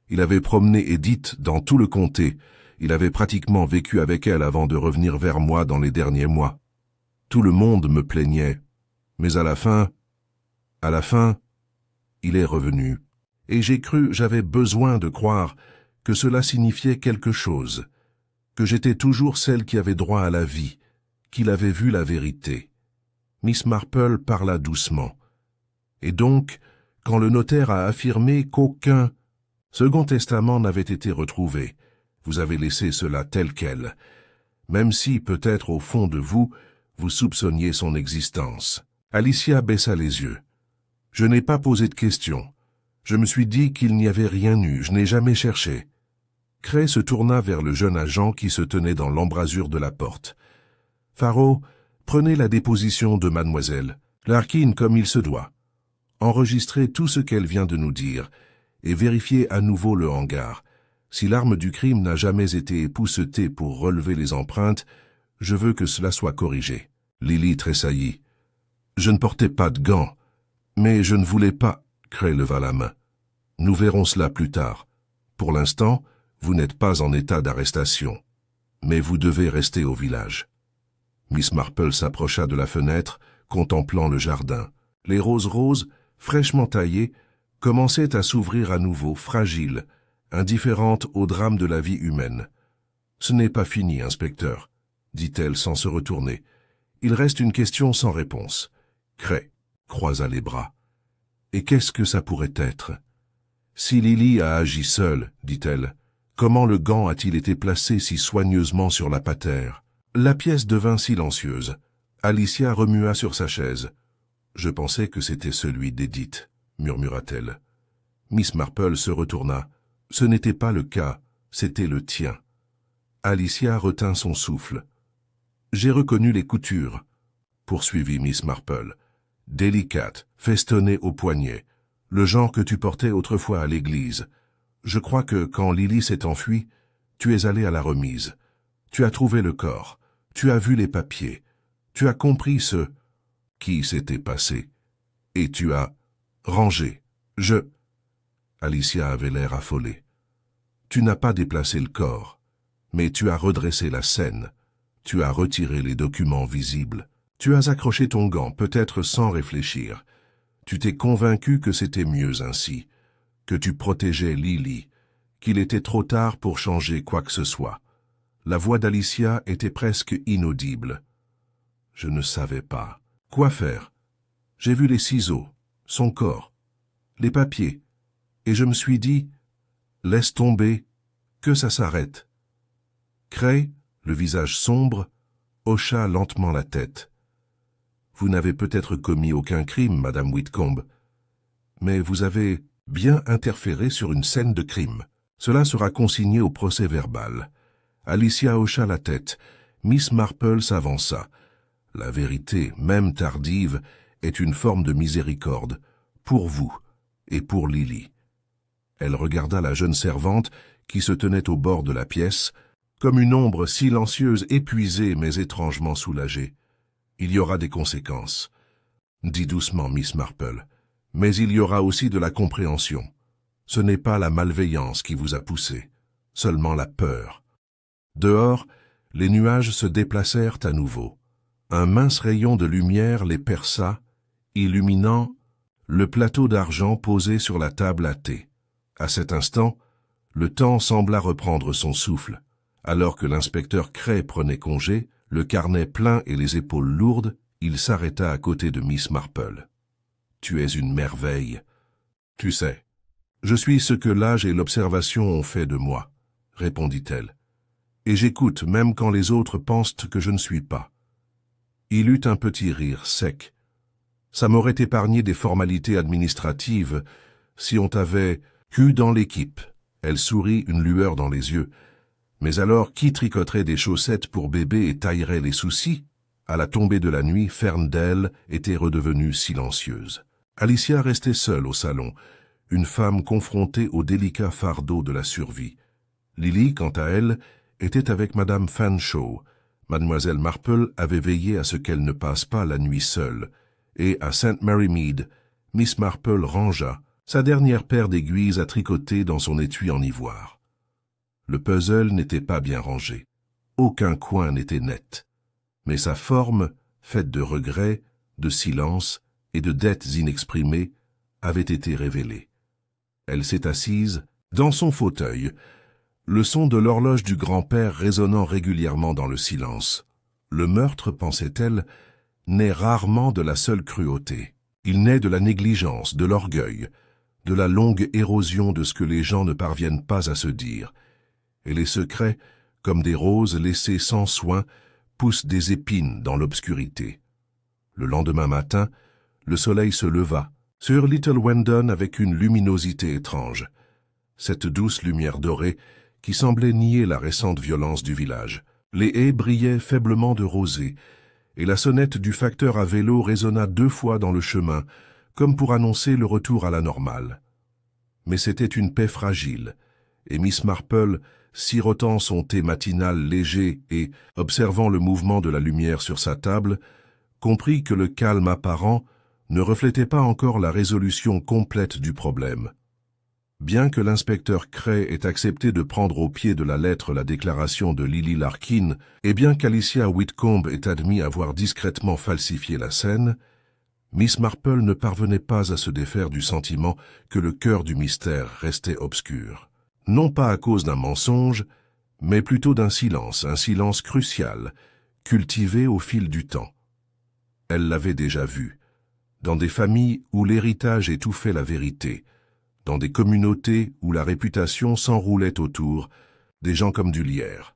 Il avait promené Edith dans tout le comté. Il avait pratiquement vécu avec elle avant de revenir vers moi dans les derniers mois. Tout le monde me plaignait. Mais à la fin, il est revenu. Et j'avais besoin de croire que cela signifiait quelque chose, que j'étais toujours celle qui avait droit à la vie, qu'il avait vu la vérité. » Miss Marple parla doucement. « Et donc, quand le notaire a affirmé qu'aucun second testament n'avait été retrouvé, vous avez laissé cela tel quel, même si, peut-être au fond de vous, vous soupçonniez son existence. » Alicia baissa les yeux. « Je n'ai pas posé de questions. Je me suis dit qu'il n'y avait rien eu, je n'ai jamais cherché. » Cray se tourna vers le jeune agent qui se tenait dans l'embrasure de la porte. « Faro, prenez la déposition de mademoiselle Larkin comme il se doit. Enregistrez tout ce qu'elle vient de nous dire et vérifiez à nouveau le hangar. Si l'arme du crime n'a jamais été époussetée pour relever les empreintes, je veux que cela soit corrigé. » Lily tressaillit. « Je ne portais pas de gants, mais je ne voulais pas. » Cray leva la main. « Nous verrons cela plus tard. Pour l'instant, vous n'êtes pas en état d'arrestation, mais vous devez rester au village. » Miss Marple s'approcha de la fenêtre, contemplant le jardin. Les roses, fraîchement taillées, commençaient à s'ouvrir à nouveau, fragiles, indifférentes au drame de la vie humaine. « Ce n'est pas fini, inspecteur, » dit-elle sans se retourner. « Il reste une question sans réponse. » Cray croisa les bras. « Et qu'est-ce que ça pourrait être ?»« Si Lily a agi seule, dit-elle, comment le gant a-t-il été placé si soigneusement sur la patère ?» La pièce devint silencieuse. Alicia remua sur sa chaise. « Je pensais que c'était celui d'Edith, » murmura-t-elle. Miss Marple se retourna. « Ce n'était pas le cas, c'était le tien. » Alicia retint son souffle. « J'ai reconnu les coutures, » poursuivit Miss Marple. « Délicates, festonnées au poignet, le genre que tu portais autrefois à l'église. Je crois que, quand Lily s'est enfuie, tu es allé à la remise. Tu as trouvé le corps, tu as vu les papiers, tu as compris ce qui s'était passé, et tu as rangé. Alicia avait l'air affolée. Tu n'as pas déplacé le corps, mais tu as redressé la scène, tu as retiré les documents visibles, tu as accroché ton gant, peut-être sans réfléchir. Tu t'es convaincu que c'était mieux ainsi, que tu protégeais Lily, qu'il était trop tard pour changer quoi que ce soit. La voix d'Alicia était presque inaudible. Je ne savais pas. Quoi faire? J'ai vu les ciseaux, son corps, les papiers, et je me suis dit, laisse tomber, que ça s'arrête. Cray, le visage sombre, hocha lentement la tête. Vous n'avez peut-être commis aucun crime, Madame Whitcomb, mais vous avez bien interféré sur une scène de crime. Cela sera consigné au procès-verbal. Alicia hocha la tête. Miss Marple s'avança. La vérité, même tardive, est une forme de miséricorde, pour vous et pour Lily. Elle regarda la jeune servante qui se tenait au bord de la pièce, comme une ombre silencieuse, épuisée mais étrangement soulagée. Il y aura des conséquences, dit doucement Miss Marple, mais il y aura aussi de la compréhension. Ce n'est pas la malveillance qui vous a poussé, seulement la peur. Dehors, les nuages se déplacèrent à nouveau. Un mince rayon de lumière les perça, illuminant le plateau d'argent posé sur la table à thé. À cet instant, le temps sembla reprendre son souffle. Alors que l'inspecteur Cray prenait congé, le carnet plein et les épaules lourdes, il s'arrêta à côté de Miss Marple. « Tu es une merveille. Tu sais, je suis ce que l'âge et l'observation ont fait de moi, » répondit-elle. « Et j'écoute même quand les autres pensent que je ne suis pas. » Il eut un petit rire sec. « Ça m'aurait épargné des formalités administratives si on t'avait eu dans l'équipe. » Elle sourit, une lueur dans les yeux. « Mais alors, qui tricoterait des chaussettes pour bébé et taillerait les soucis ?» À la tombée de la nuit, Ferndale était redevenue silencieuse. Alicia restait seule au salon, une femme confrontée au délicat fardeau de la survie. Lily, quant à elle, était avec Madame Fanshawe. Mademoiselle Marple avait veillé à ce qu'elle ne passe pas la nuit seule, et à St. Mary Mead, Miss Marple rangea sa dernière paire d'aiguilles à tricoter dans son étui en ivoire. Le puzzle n'était pas bien rangé. Aucun coin n'était net. Mais sa forme, faite de regrets, de silence et de dettes inexprimées, avait été révélée. Elle s'est assise dans son fauteuil, le son de l'horloge du grand-père résonnant régulièrement dans le silence. Le meurtre, pensait-elle, naît rarement de la seule cruauté. Il naît de la négligence, de l'orgueil, de la longue érosion de ce que les gens ne parviennent pas à se dire. Et les secrets, comme des roses laissées sans soin, poussent des épines dans l'obscurité. Le lendemain matin, le soleil se leva sur Little Wendon avec une luminosité étrange. Cette douce lumière dorée qui semblait nier la récente violence du village. Les haies brillaient faiblement de rosée, et la sonnette du facteur à vélo résonna 2 fois dans le chemin, comme pour annoncer le retour à la normale. Mais c'était une paix fragile, et Miss Marple, sirotant son thé matinal léger et observant le mouvement de la lumière sur sa table, comprit que le calme apparent ne reflétait pas encore la résolution complète du problème. Bien que l'inspecteur Cray ait accepté de prendre au pied de la lettre la déclaration de Lily Larkin, et bien qu'Alicia Whitcomb ait admis avoir discrètement falsifié la scène, Miss Marple ne parvenait pas à se défaire du sentiment que le cœur du mystère restait obscur. Non pas à cause d'un mensonge, mais plutôt d'un silence, un silence crucial, cultivé au fil du temps. Elle l'avait déjà vu, dans des familles où l'héritage étouffait la vérité, dans des communautés où la réputation s'enroulait autour, des gens comme du lierre.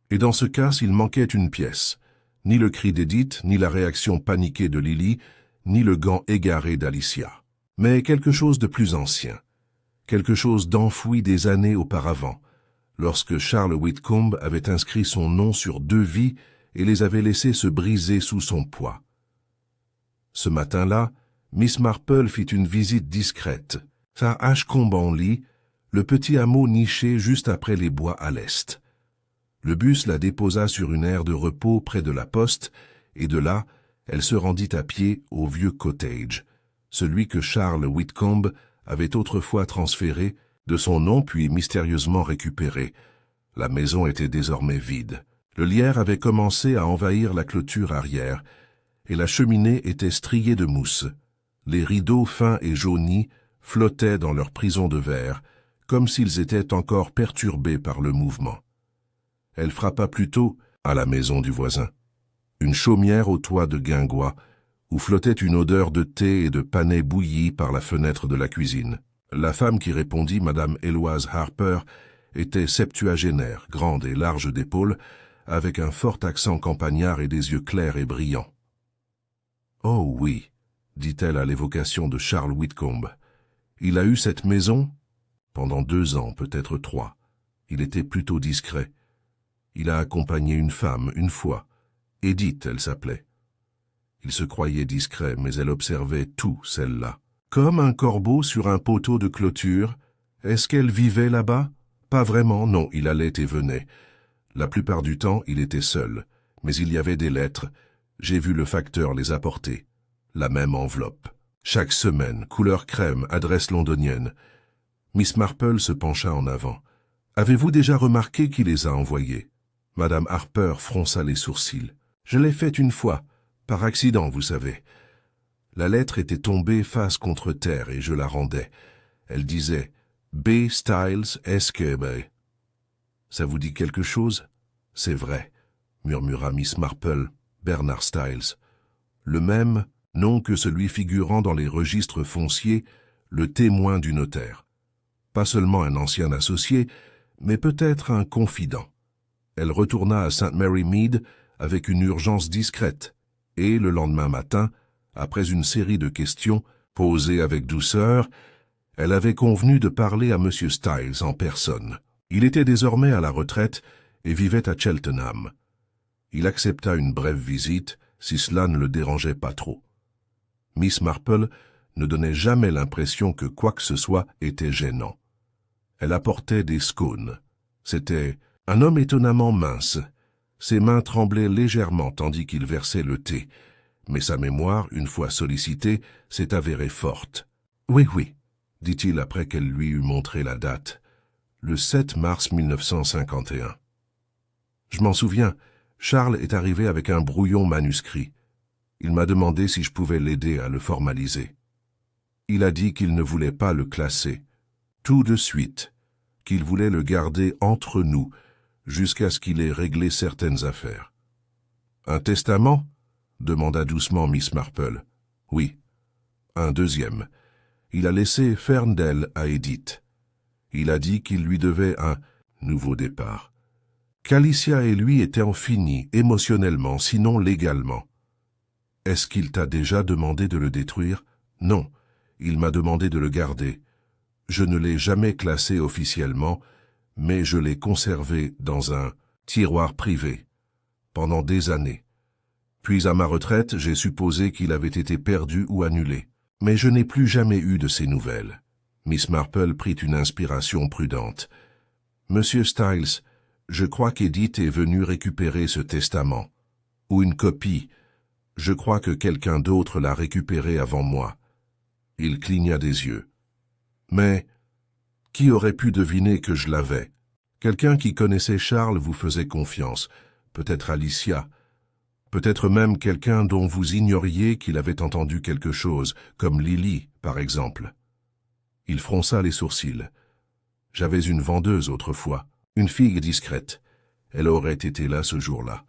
Et dans ce cas, s'il manquait une pièce, ni le cri d'Edith, ni la réaction paniquée de Lily, ni le gant égaré d'Alicia. Mais quelque chose de plus ancien, quelque chose d'enfoui des années auparavant, lorsque Charles Whitcomb avait inscrit son nom sur 2 vies et les avait laissées se briser sous son poids. Ce matin-là, Miss Marple fit une visite discrète, sa Ashcombe en lit, le petit hameau niché juste après les bois à l'est. Le bus la déposa sur une aire de repos près de la poste, et de là, elle se rendit à pied au vieux cottage, celui que Charles Whitcomb avait autrefois transféré, de son nom puis mystérieusement récupéré. La maison était désormais vide. Le lierre avait commencé à envahir la clôture arrière, et la cheminée était striée de mousse. Les rideaux fins et jaunis flottaient dans leur prison de verre, comme s'ils étaient encore perturbés par le mouvement. Elle frappa plutôt à la maison du voisin. Une chaumière au toit de guingois, où flottait une odeur de thé et de panais bouillis par la fenêtre de la cuisine. La femme qui répondit, Madame Eloise Harper, était septuagénaire, grande et large d'épaules, avec un fort accent campagnard et des yeux clairs et brillants. « Oh oui, » dit-elle à l'évocation de Charles Whitcomb. « Il a eu cette maison pendant 2 ans, peut-être 3. Il était plutôt discret. Il a accompagné une femme, une fois. Edith, elle s'appelait. Il se croyait discret, mais elle observait tout, celle-là. Comme un corbeau sur un poteau de clôture. Est-ce qu'elle vivait là-bas? Pas vraiment, non, il allait et venait. La plupart du temps, il était seul, mais il y avait des lettres. J'ai vu le facteur les apporter. La même enveloppe. Chaque semaine, couleur crème, adresse londonienne. Miss Marple se pencha en avant. Avez-vous déjà remarqué qui les a envoyés? Madame Harper fronça les sourcils. Je l'ai fait une fois, par accident, vous savez. La lettre était tombée face contre terre et je la rendais. Elle disait « B. Styles, S.K.B. » Ça vous dit quelque chose? C'est vrai, murmura Miss Marple, Bernard Styles. Le même nom que celui figurant dans les registres fonciers, le témoin du notaire. Pas seulement un ancien associé, mais peut-être un confident. Elle retourna à St. Mary Mead avec une urgence discrète, et le lendemain matin, après une série de questions posées avec douceur, elle avait convenu de parler à M. Styles en personne. Il était désormais à la retraite et vivait à Cheltenham. Il accepta une brève visite, si cela ne le dérangeait pas trop. Miss Marple ne donnait jamais l'impression que quoi que ce soit était gênant. Elle apportait des scones. C'était un homme étonnamment mince. Ses mains tremblaient légèrement tandis qu'il versait le thé, Mais sa mémoire, une fois sollicitée, s'est avérée forte. « Oui, oui, » dit-il après qu'elle lui eut montré la date. « Le 7 mars 1951. » Je m'en souviens, Charles est arrivé avec un brouillon manuscrit. Il m'a demandé si je pouvais l'aider à le formaliser. Il a dit qu'il ne voulait pas le classer, tout de suite, qu'il voulait le garder entre nous, jusqu'à ce qu'il ait réglé certaines affaires. « Un testament ?» demanda doucement Miss Marple. « Oui. Un deuxième. Il a laissé Ferndale à Edith. Il a dit qu'il lui devait un nouveau départ. Qu'Alicia et lui étaient en finis, émotionnellement, sinon légalement. Est-ce qu'il t'a déjà demandé de le détruire? Non, il m'a demandé de le garder. Je ne l'ai jamais classé officiellement, mais je l'ai conservé dans un tiroir privé, pendant des années. Puis à ma retraite, j'ai supposé qu'il avait été perdu ou annulé. Mais je n'ai plus jamais eu de ces nouvelles. » Miss Marple prit une inspiration prudente. « Monsieur Styles, je crois qu'Edith est venue récupérer ce testament. Ou une copie. Je crois que quelqu'un d'autre l'a récupéré avant moi. » Il cligna des yeux. « Mais qui aurait pu deviner que je l'avais? Quelqu'un qui connaissait Charles vous faisait confiance. Peut-être Alicia. Peut-être même quelqu'un dont vous ignoriez qu'il avait entendu quelque chose, comme Lily, par exemple. » Il fronça les sourcils. « J'avais une vendeuse autrefois, une fille discrète. Elle aurait été là ce jour-là.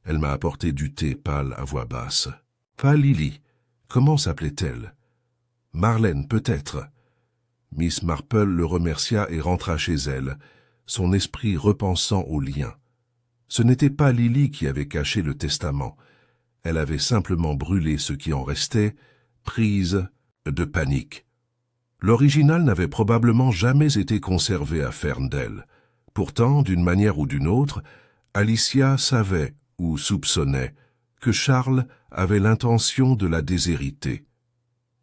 Elle m'a apporté du thé pâle à voix basse. « Pas Lily. Comment s'appelait-elle? »« Marlène, peut-être. » Miss Marple le remercia et rentra chez elle, son esprit repensant au lien. Ce n'était pas Lily qui avait caché le testament. Elle avait simplement brûlé ce qui en restait, prise de panique. L'original n'avait probablement jamais été conservé à Ferndale. Pourtant, d'une manière ou d'une autre, Alicia savait ou soupçonnait que Charles avait l'intention de la déshériter.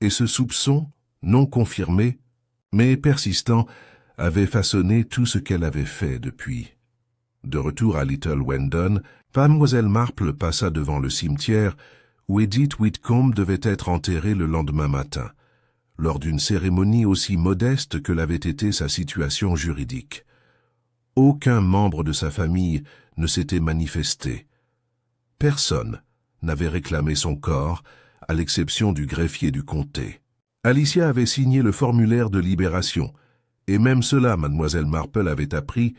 Et ce soupçon, non confirmé, mais persistant, avait façonné tout ce qu'elle avait fait depuis. De retour à Little Wendon, Mademoiselle Marple passa devant le cimetière où Edith Whitcomb devait être enterrée le lendemain matin, lors d'une cérémonie aussi modeste que l'avait été sa situation juridique. Aucun membre de sa famille ne s'était manifesté. Personne n'avait réclamé son corps, à l'exception du greffier du comté. Alicia avait signé le formulaire de libération, et même cela, Mademoiselle Marple avait appris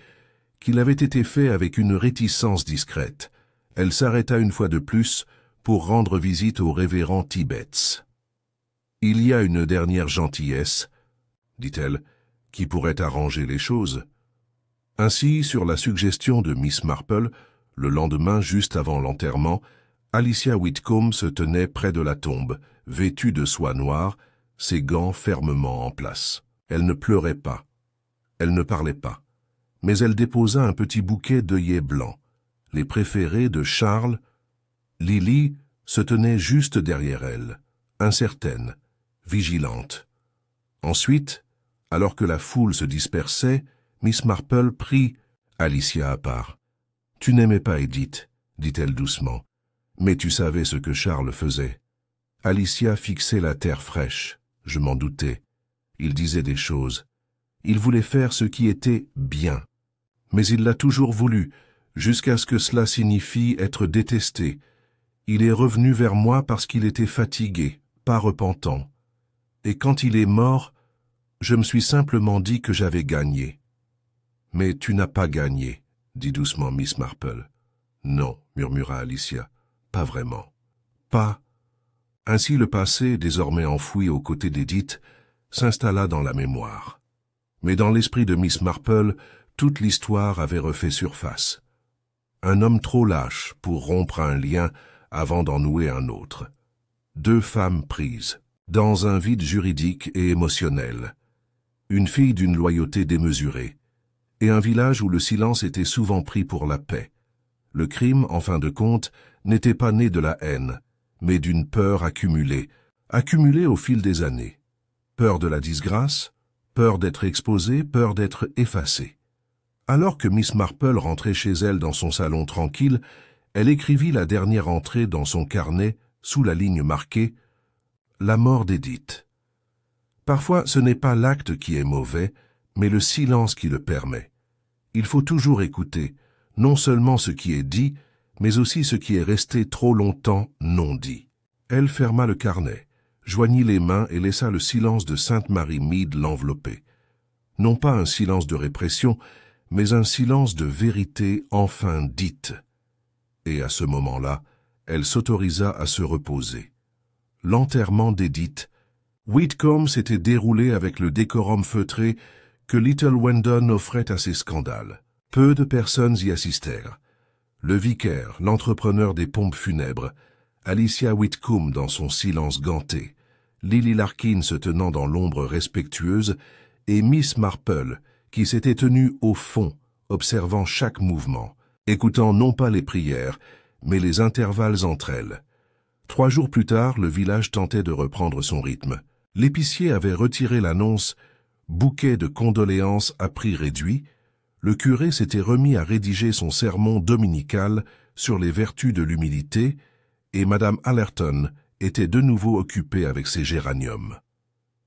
qu'il avait été fait avec une réticence discrète. Elle s'arrêta une fois de plus pour rendre visite au révérend Tibbets. « Il y a une dernière gentillesse, » dit-elle, « qui pourrait arranger les choses. » Ainsi, sur la suggestion de Miss Marple, le lendemain, juste avant l'enterrement, Alicia Whitcomb se tenait près de la tombe, vêtue de soie noire, ses gants fermement en place. Elle ne pleurait pas. Elle ne parlait pas. Mais elle déposa un petit bouquet d'œillets blancs, les préférés de Charles. Lily se tenait juste derrière elle, incertaine, vigilante. Ensuite, alors que la foule se dispersait, Miss Marple prit Alicia à part. « Tu n'aimais pas Edith, » dit-elle doucement, « mais tu savais ce que Charles faisait. » Alicia fixait la terre fraîche, je m'en doutais. Il disait des choses. Il voulait faire ce qui était bien. Mais il l'a toujours voulu, jusqu'à ce que cela signifie être détesté. Il est revenu vers moi parce qu'il était fatigué, pas repentant. Et quand il est mort, je me suis simplement dit que j'avais gagné. « Mais tu n'as pas gagné, » dit doucement Miss Marple. « Non, » murmura Alicia, « pas vraiment. » Pas. Ainsi le passé, désormais enfoui aux côtés d'Edith, s'installa dans la mémoire. Mais dans l'esprit de Miss Marple, toute l'histoire avait refait surface. Un homme trop lâche pour rompre un lien avant d'en nouer un autre. Deux femmes prises, dans un vide juridique et émotionnel. Une fille d'une loyauté démesurée. Et un village où le silence était souvent pris pour la paix. Le crime, en fin de compte, n'était pas né de la haine, mais d'une peur accumulée au fil des années. Peur de la disgrâce, peur d'être exposée, peur d'être effacée. Alors que Miss Marple rentrait chez elle dans son salon tranquille, elle écrivit la dernière entrée dans son carnet sous la ligne marquée « La mort d'Edith ». Parfois, ce n'est pas l'acte qui est mauvais, mais le silence qui le permet. Il faut toujours écouter, non seulement ce qui est dit, mais aussi ce qui est resté trop longtemps non dit. Elle ferma le carnet, joignit les mains et laissa le silence de Sainte Marie Mead l'envelopper. Non pas un silence de répression, mais un silence de vérité enfin dite. Et à ce moment-là, elle s'autorisa à se reposer. L'enterrement d'Edith, Whitcomb s'était déroulé avec le décorum feutré que Little Wendon offrait à ses scandales. Peu de personnes y assistèrent. Le vicaire, l'entrepreneur des pompes funèbres, Alicia Whitcomb dans son silence ganté, Lily Larkin se tenant dans l'ombre respectueuse, et Miss Marple, qui s'était tenue au fond, observant chaque mouvement, écoutant non pas les prières, mais les intervalles entre elles. 3 jours plus tard, le village tentait de reprendre son rythme. L'épicier avait retiré l'annonce « Bouquet de condoléances à prix réduit », le curé s'était remis à rédiger son sermon dominical sur les vertus de l'humilité, et Madame Allerton était de nouveau occupée avec ses géraniums.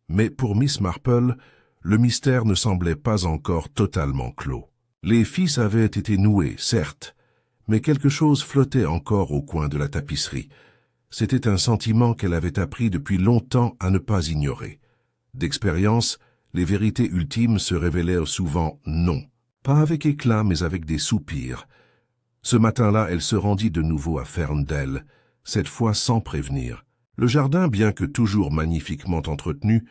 Mais pour Miss Marple, le mystère ne semblait pas encore totalement clos. Les fils avaient été noués, certes, mais quelque chose flottait encore au coin de la tapisserie. C'était un sentiment qu'elle avait appris depuis longtemps à ne pas ignorer. D'expérience, les vérités ultimes se révélèrent souvent non, pas avec éclat mais avec des soupirs. Ce matin-là, elle se rendit de nouveau à Ferndale, cette fois sans prévenir. Le jardin, bien que toujours magnifiquement entretenu,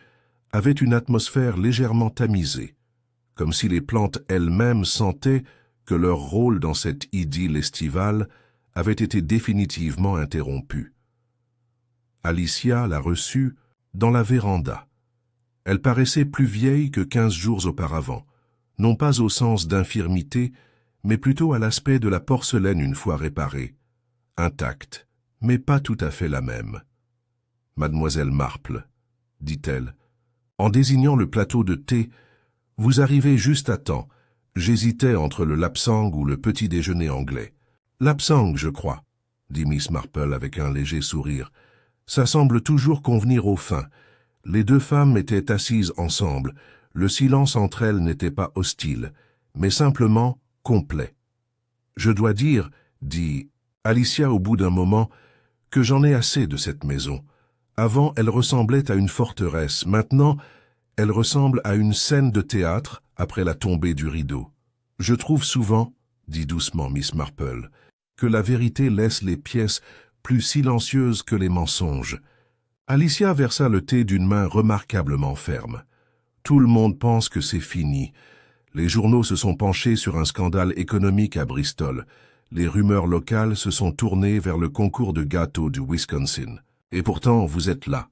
avait une atmosphère légèrement tamisée, comme si les plantes elles-mêmes sentaient que leur rôle dans cette idylle estivale avait été définitivement interrompu. Alicia la reçut dans la véranda. Elle paraissait plus vieille que 15 jours auparavant, non pas au sens d'infirmité, mais plutôt à l'aspect de la porcelaine une fois réparée, intacte, mais pas tout à fait la même. « Mademoiselle Marple, » dit-elle, en désignant le plateau de thé, « vous arrivez juste à temps. J'hésitais entre le lapsang ou le petit déjeuner anglais. »« Lapsang, je crois, » dit Miss Marple avec un léger sourire. « Ça semble toujours convenir aux fins. » Les 2 femmes étaient assises ensemble. Le silence entre elles n'était pas hostile, mais simplement complet. « Je dois dire, » dit Alicia au bout d'un moment, « que j'en ai assez de cette maison. Avant, elle ressemblait à une forteresse. Maintenant, elle ressemble à une scène de théâtre après la tombée du rideau. Je trouve souvent, » dit doucement Miss Marple, « que la vérité laisse les pièces plus silencieuses que les mensonges. » Alicia versa le thé d'une main remarquablement ferme. Tout le monde pense que c'est fini. Les journaux se sont penchés sur un scandale économique à Bristol. Les rumeurs locales se sont tournées vers le concours de gâteaux du Wisconsin. Et pourtant, vous êtes là.